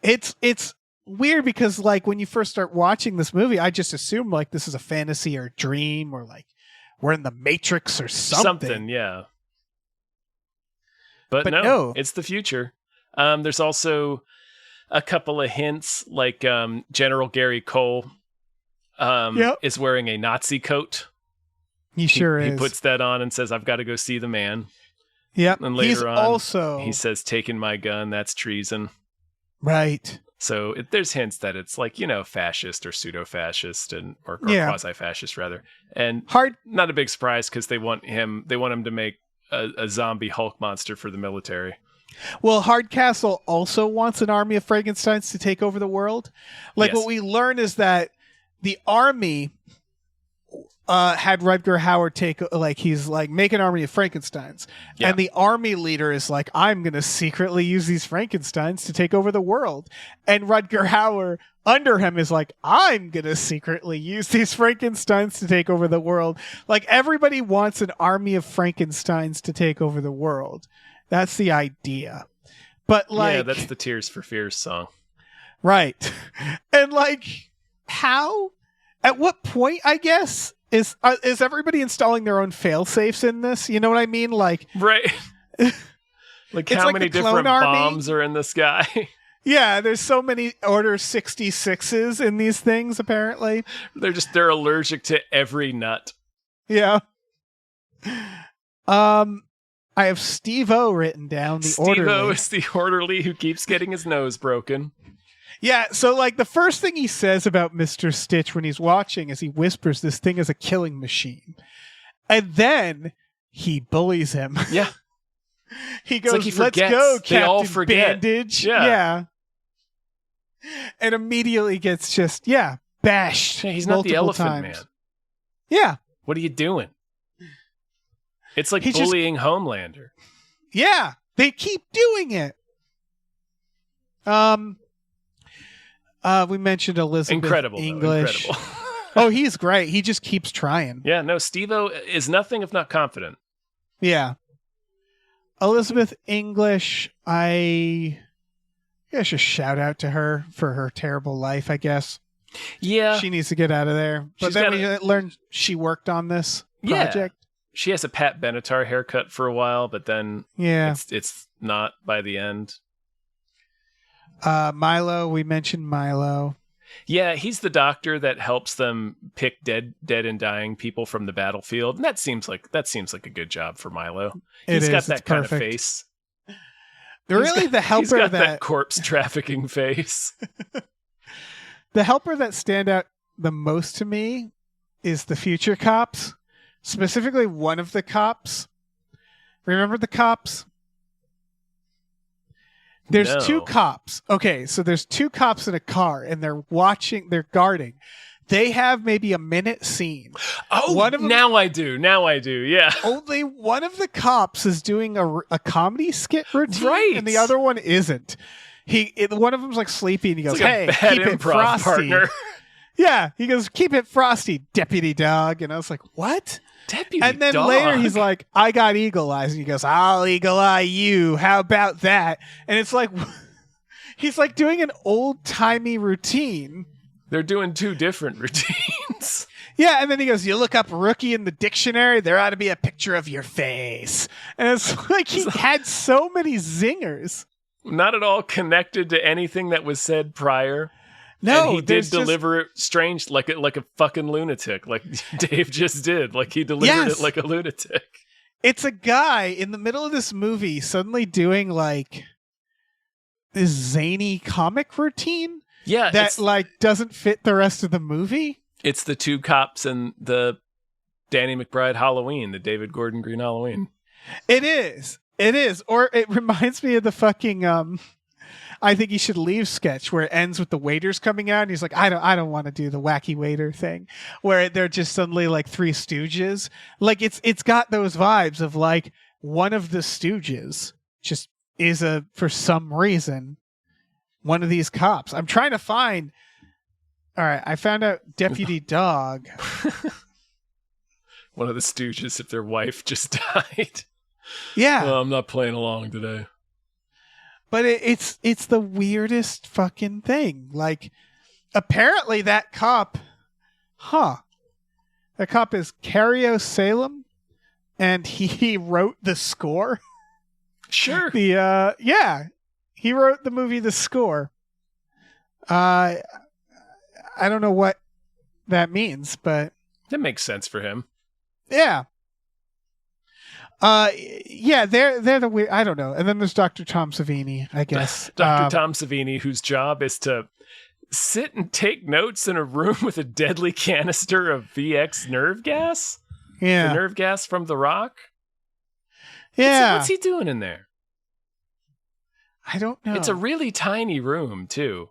Speaker 1: it.
Speaker 4: It's weird because like when you first start watching this movie, I just assume like this is a fantasy or dream or like we're in the Matrix or something.
Speaker 1: Yeah. But
Speaker 4: no,
Speaker 1: it's the future. There's also a couple of hints, like General Gary Cole is wearing a Nazi coat.
Speaker 4: He sure is.
Speaker 1: He puts that on and says, "I've got to go see the man."
Speaker 4: Yep.
Speaker 1: And later on, he says, "Taking my gun, that's treason."
Speaker 4: Right.
Speaker 1: So there's hints that it's like, fascist or pseudo-fascist or quasi-fascist rather. And not a big surprise because they want him to make a zombie Hulk monster for the military.
Speaker 4: Well, Hardcastle also wants an army of Frankensteins to take over the world. Like what we learn is that the army had Rutger Hauer he's like, make an army of Frankensteins. Yeah. And the army leader is like, I'm going to secretly use these Frankensteins to take over the world. And Rutger Hauer under him is like, I'm going to secretly use these Frankensteins to take over the world. Like everybody wants an army of Frankensteins to take over the world. That's the idea. But like,
Speaker 1: yeah, that's the Tears for Fears song.
Speaker 4: Right. And like, how, at what point, I guess, is everybody installing their own fail-safes in this? You know what I mean? Like,
Speaker 1: right. Like how many different bombs are in the sky?
Speaker 4: Yeah, there's so many Order 66s in these things, apparently.
Speaker 1: They're allergic to every nut.
Speaker 4: Yeah. I have Steve-O written down.
Speaker 1: Steve-O is the orderly who keeps getting his nose broken.
Speaker 4: Yeah, so like the first thing he says about Mr. Stitch when he's watching is he whispers this thing is a killing machine. And then he bullies him.
Speaker 1: Yeah.
Speaker 4: He goes, let's go, Captain Bandage.
Speaker 1: Yeah.
Speaker 4: And immediately gets just, bashed.
Speaker 1: Yeah, he's not the Elephant Man.
Speaker 4: Yeah.
Speaker 1: What are you doing? It's like bullying Homelander.
Speaker 4: Yeah, they keep doing it. We mentioned Elizabeth English.
Speaker 1: Incredible.
Speaker 4: Oh, he's great. He just keeps trying.
Speaker 1: Yeah, no, Steve-O is nothing if not confident.
Speaker 4: Yeah. Elizabeth English, I should shout out to her for her terrible life, I guess.
Speaker 1: Yeah.
Speaker 4: She needs to get out of there. But then we learned she worked on this project.
Speaker 1: Yeah. She has a Pat Benatar haircut for a while, but then it's not by the end.
Speaker 4: Milo, we mentioned Milo.
Speaker 1: Yeah, he's the doctor that helps them pick dead and dying people from the battlefield. And that seems like a good job for Milo. He's got that kind of face.
Speaker 4: The helper
Speaker 1: he's got that corpse trafficking face.
Speaker 4: The helper that stand out the most to me is the future cops. Specifically, one of the cops. Remember the cops? There's two cops. Okay, so there's two cops in a car, and they're guarding. They have maybe a minute scene.
Speaker 1: Oh, now I do, yeah.
Speaker 4: Only one of the cops is doing a comedy skit routine,
Speaker 1: right,
Speaker 4: and the other one isn't. One of them's like sleepy, and he goes,
Speaker 1: like
Speaker 4: "Hey, keep it frosty."
Speaker 1: Partner.
Speaker 4: Yeah, he goes, "Keep it frosty, deputy dog." And I was like, "What?"
Speaker 1: Deputy
Speaker 4: and then
Speaker 1: dog.
Speaker 4: Later he's like, "I got eagle eyes," and he goes, "I'll eagle eye you. How about that?" And it's like, he's like doing an old timey routine,
Speaker 1: They're doing two different routines.
Speaker 4: Yeah, and then he goes, you look up rookie in the dictionary, there ought to be a picture of your face. And it's like he had so many zingers.
Speaker 1: Not at all connected to anything that was said prior.
Speaker 4: No,
Speaker 1: and he did deliver it strange, like a fucking lunatic, like Dave just did. Like he delivered it like a lunatic.
Speaker 4: It's a guy in the middle of this movie suddenly doing like this zany comic routine.
Speaker 1: Yeah,
Speaker 4: that like doesn't fit the rest of the movie.
Speaker 1: It's the two cops and the Danny McBride Halloween, the David Gordon Green Halloween.
Speaker 4: It is. Or it reminds me of the fucking I think he should leave sketch where it ends with the waiters coming out and he's like, I don't want to do the wacky waiter thing, where they're just suddenly like three stooges. Like it's got those vibes of like one of the stooges just is for some reason one of these cops. I'm trying to find. All right, I found out Deputy Dog.
Speaker 1: One of the stooges if their wife just died.
Speaker 4: Yeah.
Speaker 1: Well, I'm not playing along today.
Speaker 4: But it's the weirdest fucking thing. Like, apparently that cop, that cop is Cario Salem, and he wrote the score.
Speaker 1: Sure.
Speaker 4: He wrote the movie The Score. I don't know what that means, but
Speaker 1: that makes sense for him.
Speaker 4: Yeah. They're the weird. I don't know. And then there's Dr. Tom Savini, I guess.
Speaker 1: Dr. Tom Savini, whose job is to sit and take notes in a room with a deadly canister of VX nerve gas.
Speaker 4: Yeah.
Speaker 1: The nerve gas from The Rock.
Speaker 4: Yeah.
Speaker 1: What's he doing in there?
Speaker 4: I don't know.
Speaker 1: It's a really tiny room, too.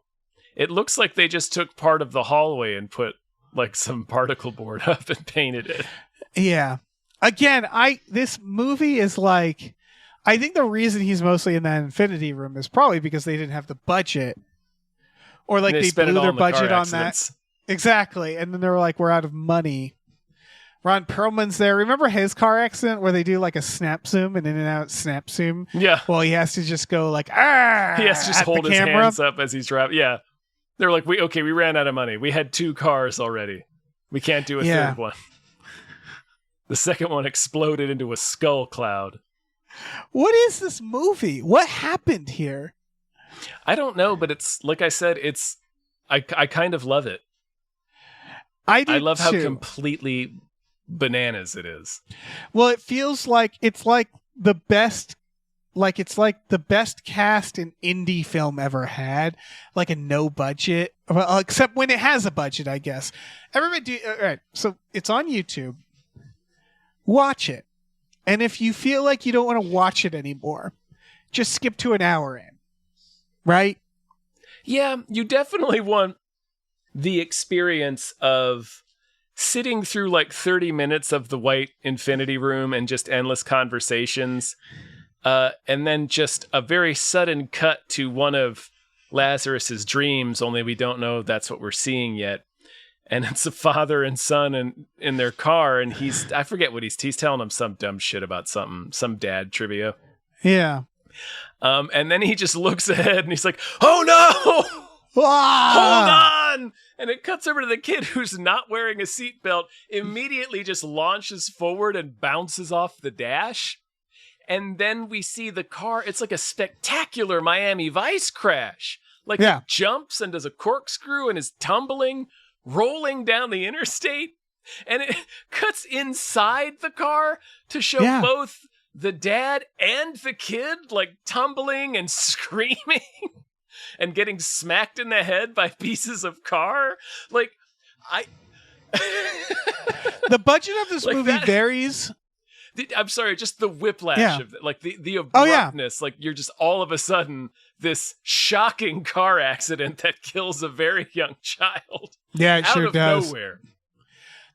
Speaker 1: It looks like they just took part of the hallway and put like some particle board up and painted it.
Speaker 4: Yeah. Again, this movie is like, I think the reason he's mostly in that infinity room is probably because they didn't have the budget, or like they blew their budget on that. Exactly. And then they were like, we're out of money. Ron Perlman's there. Remember his car accident where they do like a snap zoom and in and out snap zoom?
Speaker 1: Yeah.
Speaker 4: Well, he has to just go like, he
Speaker 1: has to just hold his hands up as he's driving. Yeah. They're like, we ran out of money. We had 2 cars already. We can't do a third one. The second one exploded into a skull cloud.
Speaker 4: What is this movie? What happened here?
Speaker 1: I don't know, but it's like I said, I kind of love it.
Speaker 4: I
Speaker 1: love how completely bananas it is.
Speaker 4: Well, it feels like it's like the best cast an indie film ever had, like a no budget, well, except when it has a budget, I guess. Everybody all right, so it's on YouTube. Watch it. And if you feel like you don't want to watch it anymore, just skip to an hour in. Right?
Speaker 1: Yeah, you definitely want the experience of sitting through like 30 minutes of the white infinity room and just endless conversations. And then just a very sudden cut to one of Lazarus's dreams, only we don't know that's what we're seeing yet. And it's a father and son in their car, and I forget what he's telling them some dumb shit about something, some dad trivia.
Speaker 4: Yeah.
Speaker 1: And then he just looks ahead and he's like, oh no! Hold on! And it cuts over to the kid who's not wearing a seatbelt, immediately just launches forward and bounces off the dash. And then we see the car, it's like a spectacular Miami Vice crash. Like he jumps and does a corkscrew and is tumbling, rolling down the interstate. And it cuts inside the car to show both the dad and the kid like tumbling and screaming and getting smacked in the head by pieces of car. Like,
Speaker 4: the budget of this movie varies.
Speaker 1: I'm sorry, just the whiplash of it, like the abruptness. Like you're just all of a sudden this shocking car accident that kills a very young child.
Speaker 4: Yeah, it sure does.
Speaker 1: Nowhere.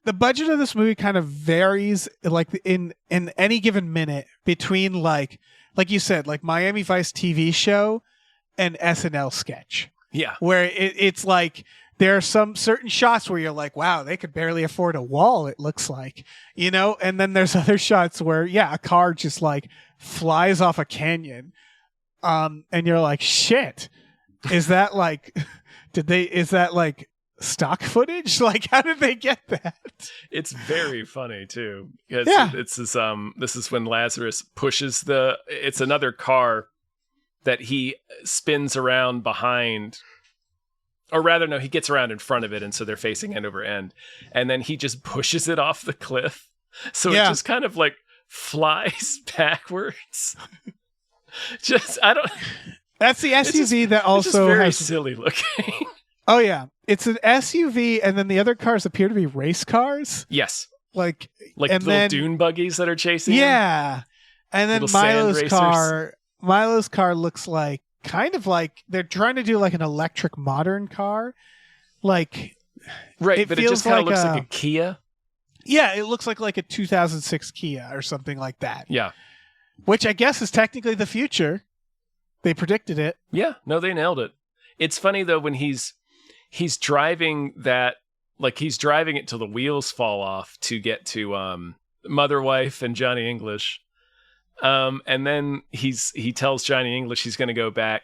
Speaker 4: The budget of this movie kind of varies, like in any given minute between like you said, like Miami Vice TV show and SNL sketch.
Speaker 1: Yeah,
Speaker 4: where it's like. There are some certain shots where you're like, wow, they could barely afford a wall, it looks like, you know? And then there's other shots where, a car just like flies off a canyon. And you're like, shit, is that like, is that like stock footage? Like, how did they get that?
Speaker 1: It's very funny too. Because
Speaker 4: Yeah.
Speaker 1: This is when Lazarus pushes it's another car that he spins around behind. Or rather, no, he gets around in front of it, and so they're facing end over end. And then he just pushes it off the cliff. So it just kind of like flies backwards.
Speaker 4: That's the SUV that also
Speaker 1: it's just very
Speaker 4: has
Speaker 1: silly looking.
Speaker 4: Oh yeah, it's an SUV, and then the other cars appear to be race cars.
Speaker 1: Yes,
Speaker 4: like
Speaker 1: and
Speaker 4: little
Speaker 1: then, dune buggies that are chasing.
Speaker 4: Yeah,
Speaker 1: him.
Speaker 4: And then Milo's car looks like kind of like they're trying to do like an electric modern car, like
Speaker 1: right, but it just kind of looks like a Kia.
Speaker 4: Yeah, it looks like a 2006 Kia or something like that.
Speaker 1: Yeah,
Speaker 4: which I guess is technically the future. They predicted it.
Speaker 1: Yeah, no, they nailed it. It's funny though when he's driving that, like he's driving it till the wheels fall off to get to Mother Wife and Johnny English. And then he tells Johnny English he's going to go back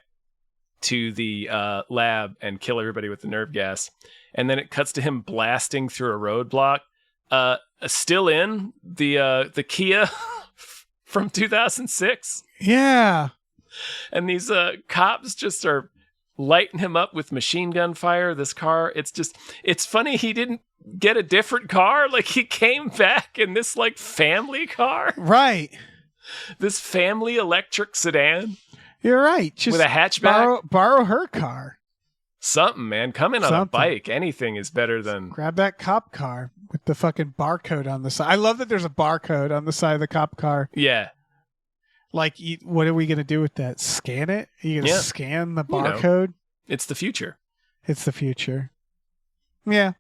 Speaker 1: to the lab and kill everybody with the nerve gas. And then it cuts to him blasting through a roadblock. Still in the Kia from 2006.
Speaker 4: Yeah.
Speaker 1: And these cops just are lighting him up with machine gun fire. This car, it's funny he didn't get a different car. Like he came back in this like family car.
Speaker 4: Right.
Speaker 1: This family electric sedan.
Speaker 4: You're right. Just
Speaker 1: with a hatchback.
Speaker 4: Borrow her car.
Speaker 1: Something, man. Come in on a bike. Anything is better than...
Speaker 4: Grab that cop car with the fucking barcode on the side. I love that there's a barcode on the side of the cop car.
Speaker 1: Yeah.
Speaker 4: Like, what are we going to do with that? Scan it? Are you going to scan the barcode?
Speaker 1: It's the future.
Speaker 4: It's the future. Yeah.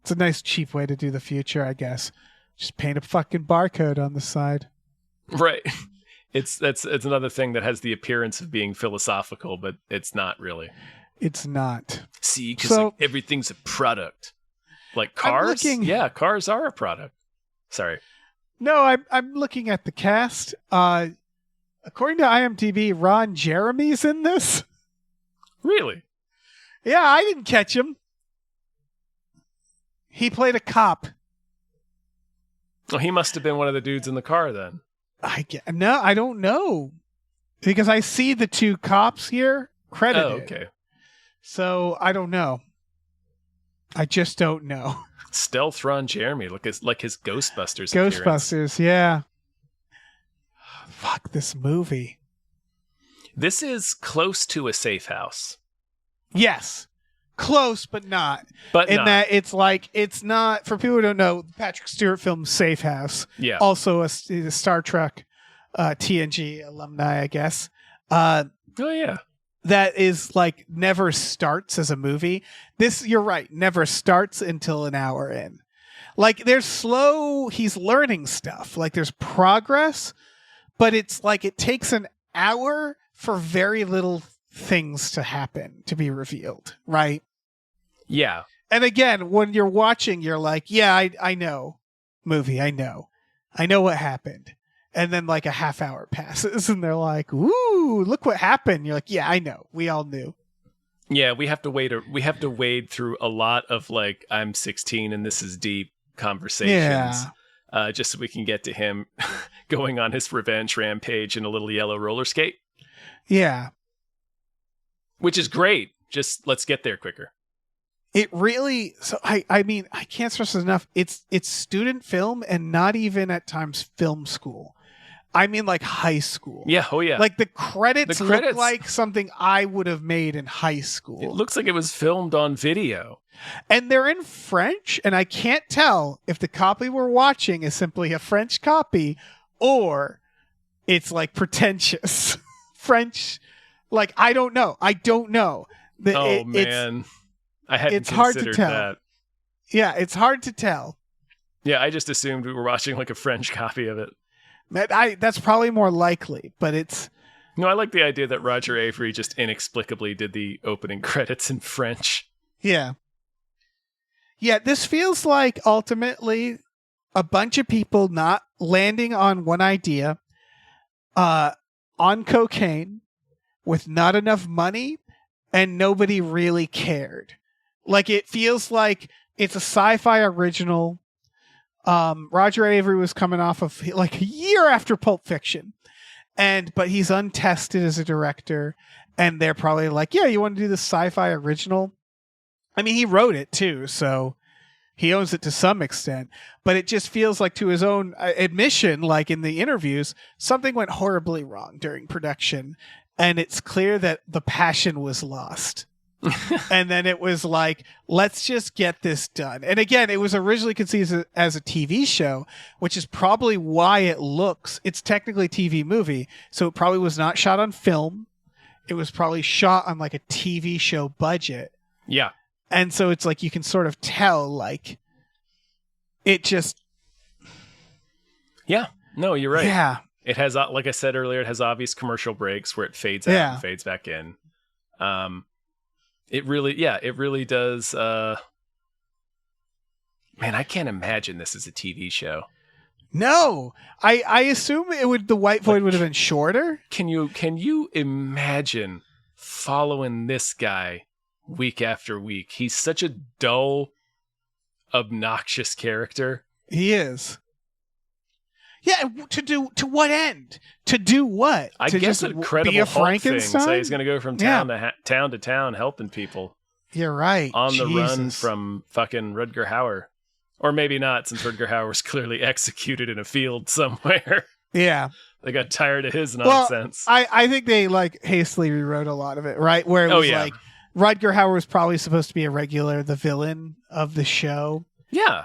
Speaker 4: It's a nice, cheap way to do the future, I guess. Just paint a fucking barcode on the side.
Speaker 1: Right. It's another thing that has the appearance of being philosophical, but it's not really.
Speaker 4: It's not.
Speaker 1: See, because like, everything's a product. Like cars? Yeah, cars are a product. Sorry.
Speaker 4: No, I'm looking at the cast. According to IMDb, Ron Jeremy's in this.
Speaker 1: Really?
Speaker 4: Yeah, I didn't catch him. He played a cop.
Speaker 1: Well, he must have been one of the dudes in the car then.
Speaker 4: No, I don't know. Because I see the two cops here credited.
Speaker 1: Oh, okay.
Speaker 4: So I don't know. I just don't know.
Speaker 1: Stealth Ron Jeremy, like his Ghostbusters.
Speaker 4: Ghostbusters, yeah. Fuck this movie.
Speaker 1: This is close to a safe house.
Speaker 4: Yes. Close, but not.
Speaker 1: But
Speaker 4: in that it's not, for people who don't know, Patrick Stewart film Safe House.
Speaker 1: Yeah.
Speaker 4: Also a Star Trek TNG alumni, I guess.
Speaker 1: Oh, yeah.
Speaker 4: That is like never starts as a movie. This, you're right, never starts until an hour in. Like there's he's learning stuff. Like there's progress, but it's like it takes an hour for very little things to happen, to be revealed, right?
Speaker 1: Yeah.
Speaker 4: And again, when you're watching, you're like, yeah, I know. Movie, I know what happened. And then like a half hour passes and they're like, ooh, look what happened. You're like, yeah, I know. We all knew.
Speaker 1: Yeah, we have to wade through a lot of like, I'm 16 and this is deep conversations. Yeah. Just so we can get to him going on his revenge rampage in a little yellow roller skate.
Speaker 4: Yeah.
Speaker 1: Which is great. Just let's get there quicker.
Speaker 4: It really, so I mean, I can't stress enough. It's student film and not even at times film school. I mean like high school.
Speaker 1: Yeah, oh yeah.
Speaker 4: Like the credits look like something I would have made in high school.
Speaker 1: It looks like it was filmed on video.
Speaker 4: And they're in French, and I can't tell if the copy we're watching is simply a French copy or it's like pretentious French. Like, I don't know.
Speaker 1: Man. I hadn't
Speaker 4: it's hard to tell.
Speaker 1: that.
Speaker 4: Yeah, it's hard to tell.
Speaker 1: Yeah, I just assumed we were watching like a French copy of it.
Speaker 4: That's probably more likely, but it's...
Speaker 1: No, I like the idea that Roger Avery just inexplicably did the opening credits in French.
Speaker 4: Yeah. Yeah, this feels like ultimately a bunch of people not landing on one idea, on cocaine, with not enough money, and nobody really cared. Like, it feels like it's a sci-fi original. Roger Avery was coming off of like a year after Pulp Fiction, but he's untested as a director, and they're probably like, yeah, you want to do this sci-fi original? I mean, he wrote it too, so he owns it to some extent, but it just feels like, to his own admission, like in the interviews, something went horribly wrong during production, and it's clear that the passion was lost. And then it was like, let's just get this done. And again, it was originally conceived as a TV show, which is probably why it's technically a TV movie. So it probably was not shot on film. It was probably shot on like a TV show budget.
Speaker 1: Yeah.
Speaker 4: And so it's like, you can sort of tell, like, it just.
Speaker 1: Yeah. No, you're right.
Speaker 4: Yeah.
Speaker 1: It has, like I said earlier, it has obvious commercial breaks where it fades out and fades back in. It really does. Man, I can't imagine this as a TV show.
Speaker 4: No, I assume the white void would have been shorter.
Speaker 1: Can you imagine following this guy week after week? He's such a dull, obnoxious character.
Speaker 4: He is. Yeah, to what end? To do what?
Speaker 1: I
Speaker 4: to
Speaker 1: guess
Speaker 4: just
Speaker 1: a credible
Speaker 4: be a
Speaker 1: Hulk
Speaker 4: Frankenstein.
Speaker 1: thing. Say he's going to go from town to town helping people.
Speaker 4: You're right.
Speaker 1: On the run from fucking Rutger Hauer. Or maybe not, since Rutger Hauer was clearly executed in a field somewhere.
Speaker 4: Yeah.
Speaker 1: They got tired of his nonsense.
Speaker 4: Well, I think they like hastily rewrote a lot of it, right? Where it was like Rutger Hauer was probably supposed to be the villain of the show.
Speaker 1: Yeah.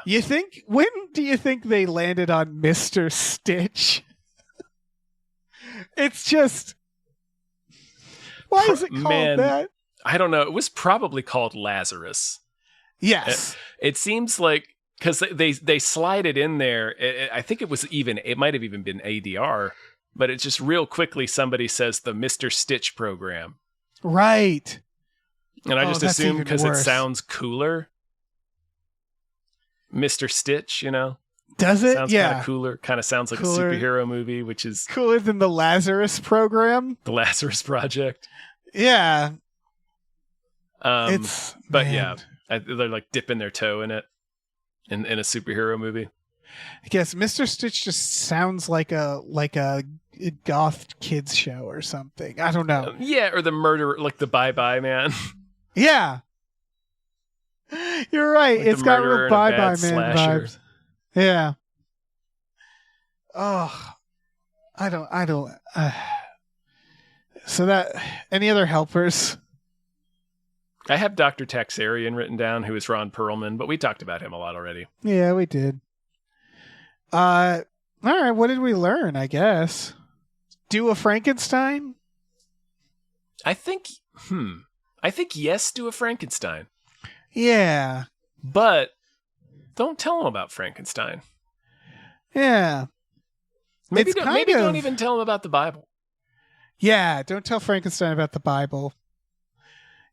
Speaker 4: When do you think they landed on Mr. Stitch? It's just, why is it called that?
Speaker 1: I don't know. It was probably called Lazarus.
Speaker 4: Yes.
Speaker 1: It seems like, because they slide it in there. I think it might have even been ADR, but it just real quickly somebody says the Mr. Stitch program.
Speaker 4: Right.
Speaker 1: And I just assume because it sounds cooler. Mr. Stitch,
Speaker 4: Does it?
Speaker 1: Sounds kind of cooler. Kind of sounds like a superhero movie, which is
Speaker 4: cooler than the Lazarus program.
Speaker 1: The Lazarus Project.
Speaker 4: Yeah.
Speaker 1: They're like dipping their toe in it in a superhero movie.
Speaker 4: I guess Mr. Stitch just sounds like a goth kids show or something. I don't know.
Speaker 1: Or the murderer, like the Bye Bye Man.
Speaker 4: Yeah. You're right.
Speaker 1: Like
Speaker 4: it's got real Bye Bye Man
Speaker 1: slasher
Speaker 4: vibes. Yeah. Oh, I don't. So that, any other helpers?
Speaker 1: I have Dr. Taxarian written down, who is Ron Perlman, but we talked about him a lot already.
Speaker 4: Yeah, we did. All right. What did we learn? I guess do a Frankenstein. I think
Speaker 1: yes, do a Frankenstein.
Speaker 4: Yeah.
Speaker 1: But don't tell him about Frankenstein.
Speaker 4: Yeah.
Speaker 1: Maybe don't even tell him about the Bible.
Speaker 4: Yeah, don't tell Frankenstein about the Bible.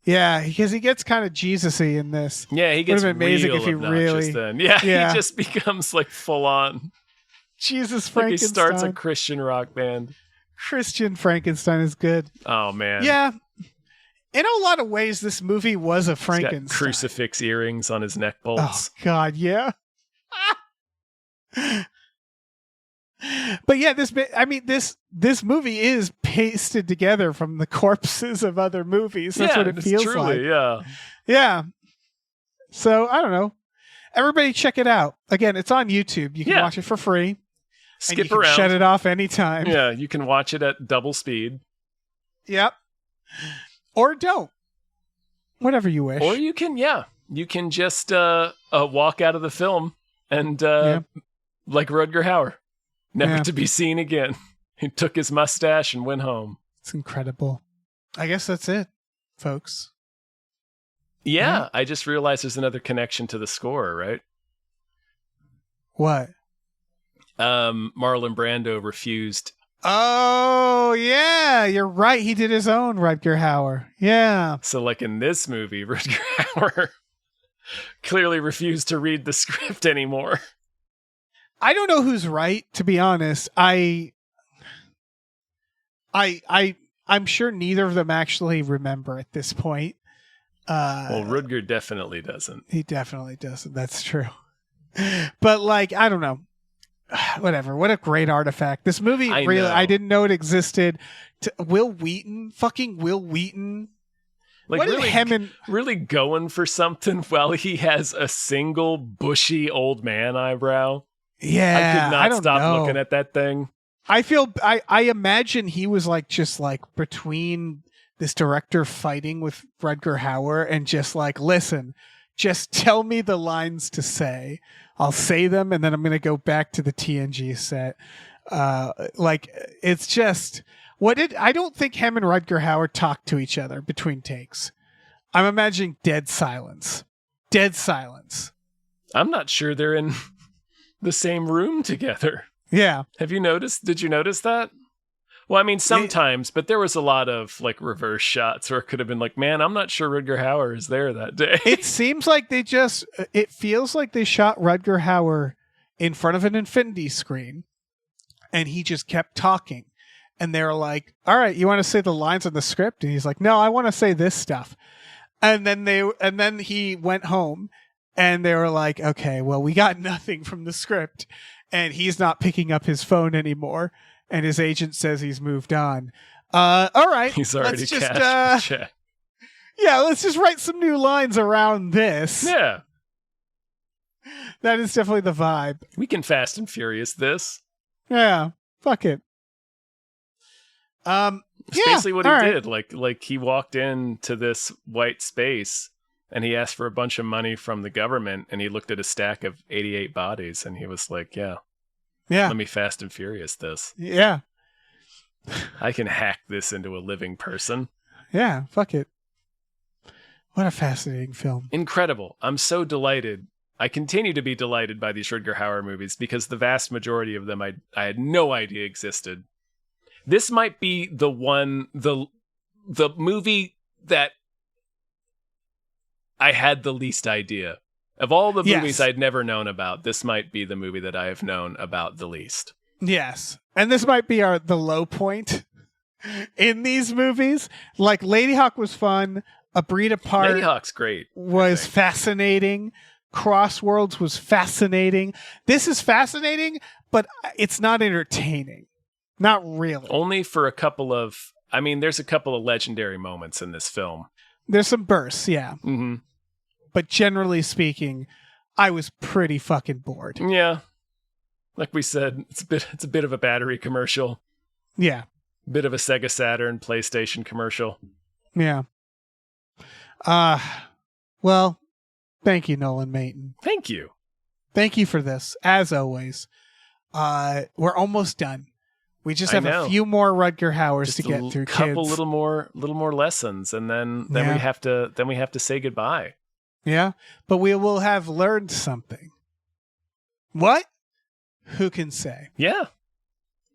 Speaker 4: Yeah, because he gets kind of Jesus-y in this.
Speaker 1: Yeah, he gets
Speaker 4: amazing
Speaker 1: real
Speaker 4: if he
Speaker 1: really then. Yeah, he just becomes like full on
Speaker 4: Jesus Frankenstein.
Speaker 1: Like he starts a Christian rock band.
Speaker 4: Christian Frankenstein is good.
Speaker 1: Oh man.
Speaker 4: Yeah. In a lot of ways, this movie was a Frankenstein.
Speaker 1: He's got crucifix earrings on his neck bolts.
Speaker 4: Oh, God, yeah. But yeah, this movie is pasted together from the corpses of other movies. That's what it feels like.
Speaker 1: Yeah.
Speaker 4: Yeah. So, I don't know. Everybody check it out. Again, it's on YouTube. You can watch it for free.
Speaker 1: Skip
Speaker 4: and you
Speaker 1: around.
Speaker 4: Can shut it off anytime.
Speaker 1: Yeah, you can watch it at double speed.
Speaker 4: Yep. Or don't. Whatever you wish.
Speaker 1: Or you can just walk out of the film and like Rutger Hauer, never to be seen again. He took his mustache and went home.
Speaker 4: It's incredible. I guess that's it, folks.
Speaker 1: Yeah, I just realized there's another connection to the score, right?
Speaker 4: What?
Speaker 1: Marlon Brando refused.
Speaker 4: Oh, yeah, you're right. He did his own Rutger Hauer. Yeah.
Speaker 1: So like in this movie, Rutger Hauer clearly refused to read the script anymore.
Speaker 4: I don't know who's right, to be honest. I'm sure neither of them actually remember at this point.
Speaker 1: Well, Rutger definitely doesn't.
Speaker 4: He definitely doesn't. That's true. But like, I don't know. Whatever. What a great artifact. This movie, I didn't know it existed. Will Wheaton. Fucking Will Wheaton.
Speaker 1: Like,
Speaker 4: what
Speaker 1: really, really going for something while he has a single bushy old man eyebrow.
Speaker 4: Yeah.
Speaker 1: I could not stop looking at that thing.
Speaker 4: I imagine he was like, just like between this director fighting with Rutger Hauer and just like, listen, just tell me the lines to say. I'll say them, and then I'm going to go back to the TNG set. Like, it's just... I don't think him and Rutger Hauer talked to each other between takes. I'm imagining dead silence. Dead silence.
Speaker 1: I'm not sure they're in the same room together.
Speaker 4: Yeah.
Speaker 1: Did you notice that? Well, I mean, sometimes, but there was a lot of like reverse shots where it could have been like, man, I'm not sure Rutger Hauer is there that day.
Speaker 4: It seems like it feels like they shot Rutger Hauer in front of an infinity screen and he just kept talking. And they were like, all right, you want to say the lines on the script? And he's like, no, I want to say this stuff. And then he went home and they were like, okay, well, we got nothing from the script and he's not picking up his phone anymore. And his agent says he's moved on. All right.
Speaker 1: He's already
Speaker 4: let's just,
Speaker 1: cashed the check.
Speaker 4: Yeah, let's just write some new lines around this.
Speaker 1: Yeah.
Speaker 4: That is definitely the vibe.
Speaker 1: We can Fast and Furious this.
Speaker 4: Yeah. Fuck it.
Speaker 1: It's basically what he did. Like he walked into this white space and he asked for a bunch of money from the government and he looked at a stack of 88 bodies and he was like, yeah. Let me Fast and Furious this.
Speaker 4: Yeah.
Speaker 1: I can hack this into a living person.
Speaker 4: Yeah, fuck it. What a fascinating film.
Speaker 1: Incredible. I'm so delighted. I continue to be delighted by these Rutger Hauer movies because the vast majority of them I had no idea existed. This might be the movie that I had the least idea. Of all the movies I'd never known about, this might be the movie that I have known about the least.
Speaker 4: Yes. And this might be the low point in these movies. Like, Lady Hawk was fun. A Breed Apart.
Speaker 1: Lady Hawk's great.
Speaker 4: Was fascinating. Crossworlds was fascinating. This is fascinating, but it's not entertaining. Not really.
Speaker 1: Only for a couple of... I mean, there's a couple of legendary moments in this film.
Speaker 4: There's some bursts, yeah.
Speaker 1: Mm-hmm.
Speaker 4: But generally speaking, I was pretty fucking bored.
Speaker 1: Yeah. Like we said, it's a bit of a battery commercial.
Speaker 4: Yeah.
Speaker 1: Bit of a Sega Saturn PlayStation commercial.
Speaker 4: Yeah. Well, thank you, Nolan Mayton.
Speaker 1: Thank you.
Speaker 4: Thank you for this, as always. We're almost done. We just have a few more Rutger Hauers to get through.
Speaker 1: Couple little more lessons, and then we have to say goodbye.
Speaker 4: Yeah, but we will have learned something. What? Who can say?
Speaker 1: Yeah,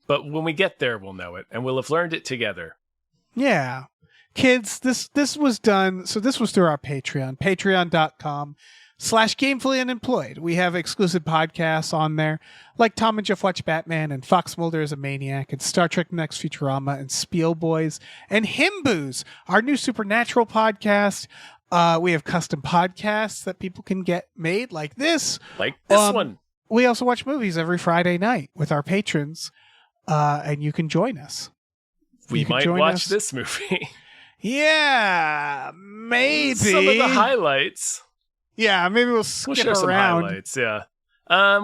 Speaker 1: but when we get there, we'll know it, and we'll have learned it together.
Speaker 4: Yeah, kids, this was done. So this was through our Patreon, patreon.com/Gamefully Unemployed. We have exclusive podcasts on there, like Tom and Jeff Watch Batman, and Fox Mulder is a Maniac, and Star Trek: The Next Futurama, and Spiel Boys, and Himboos, our new supernatural podcast. We have custom podcasts that people can get made, like this.
Speaker 1: Like this one.
Speaker 4: We also watch movies every Friday night with our patrons, and you can join us.
Speaker 1: We might watch this movie.
Speaker 4: Yeah, maybe.
Speaker 1: Some of the highlights.
Speaker 4: Yeah, maybe we'll skip
Speaker 1: share
Speaker 4: around.
Speaker 1: Some highlights, yeah.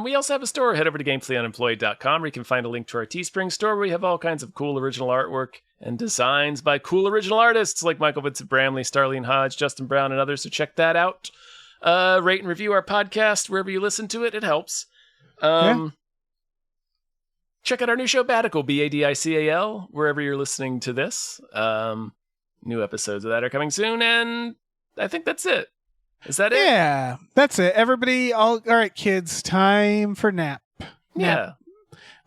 Speaker 1: We also have a store. Head over to GamefullyUnemployed.com where you can find a link to our Teespring store where we have all kinds of cool original artwork and designs by cool original artists like Michael Vincent Bramley, Starlene Hodge, Justin Brown, and others. So check that out. Rate and review our podcast wherever you listen to it. It helps. Check out our new show, Badical, Badical, wherever you're listening to this. New episodes of that are coming soon, and I think that's it. Is that it?
Speaker 4: Yeah, that's it. Everybody, all right, kids, time for nap.
Speaker 1: Yeah.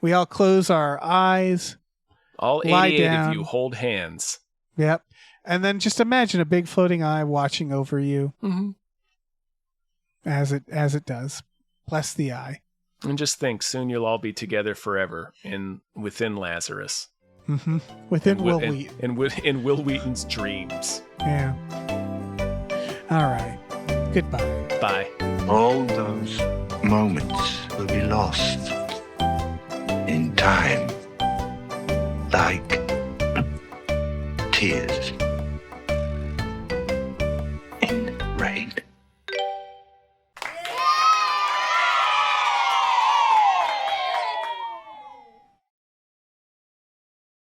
Speaker 4: We all close our eyes.
Speaker 1: All 88 of you hold hands.
Speaker 4: Yep. And then just imagine a big floating eye watching over you.
Speaker 1: Mm-hmm.
Speaker 4: As it does. Bless the eye.
Speaker 1: And just think, soon you'll all be together forever within Lazarus.
Speaker 4: Mm-hmm. Within Will Wheaton.
Speaker 1: In Will Wheaton's dreams.
Speaker 4: Yeah. All right. Goodbye.
Speaker 1: Bye.
Speaker 3: All those moments will be lost in time, like tears.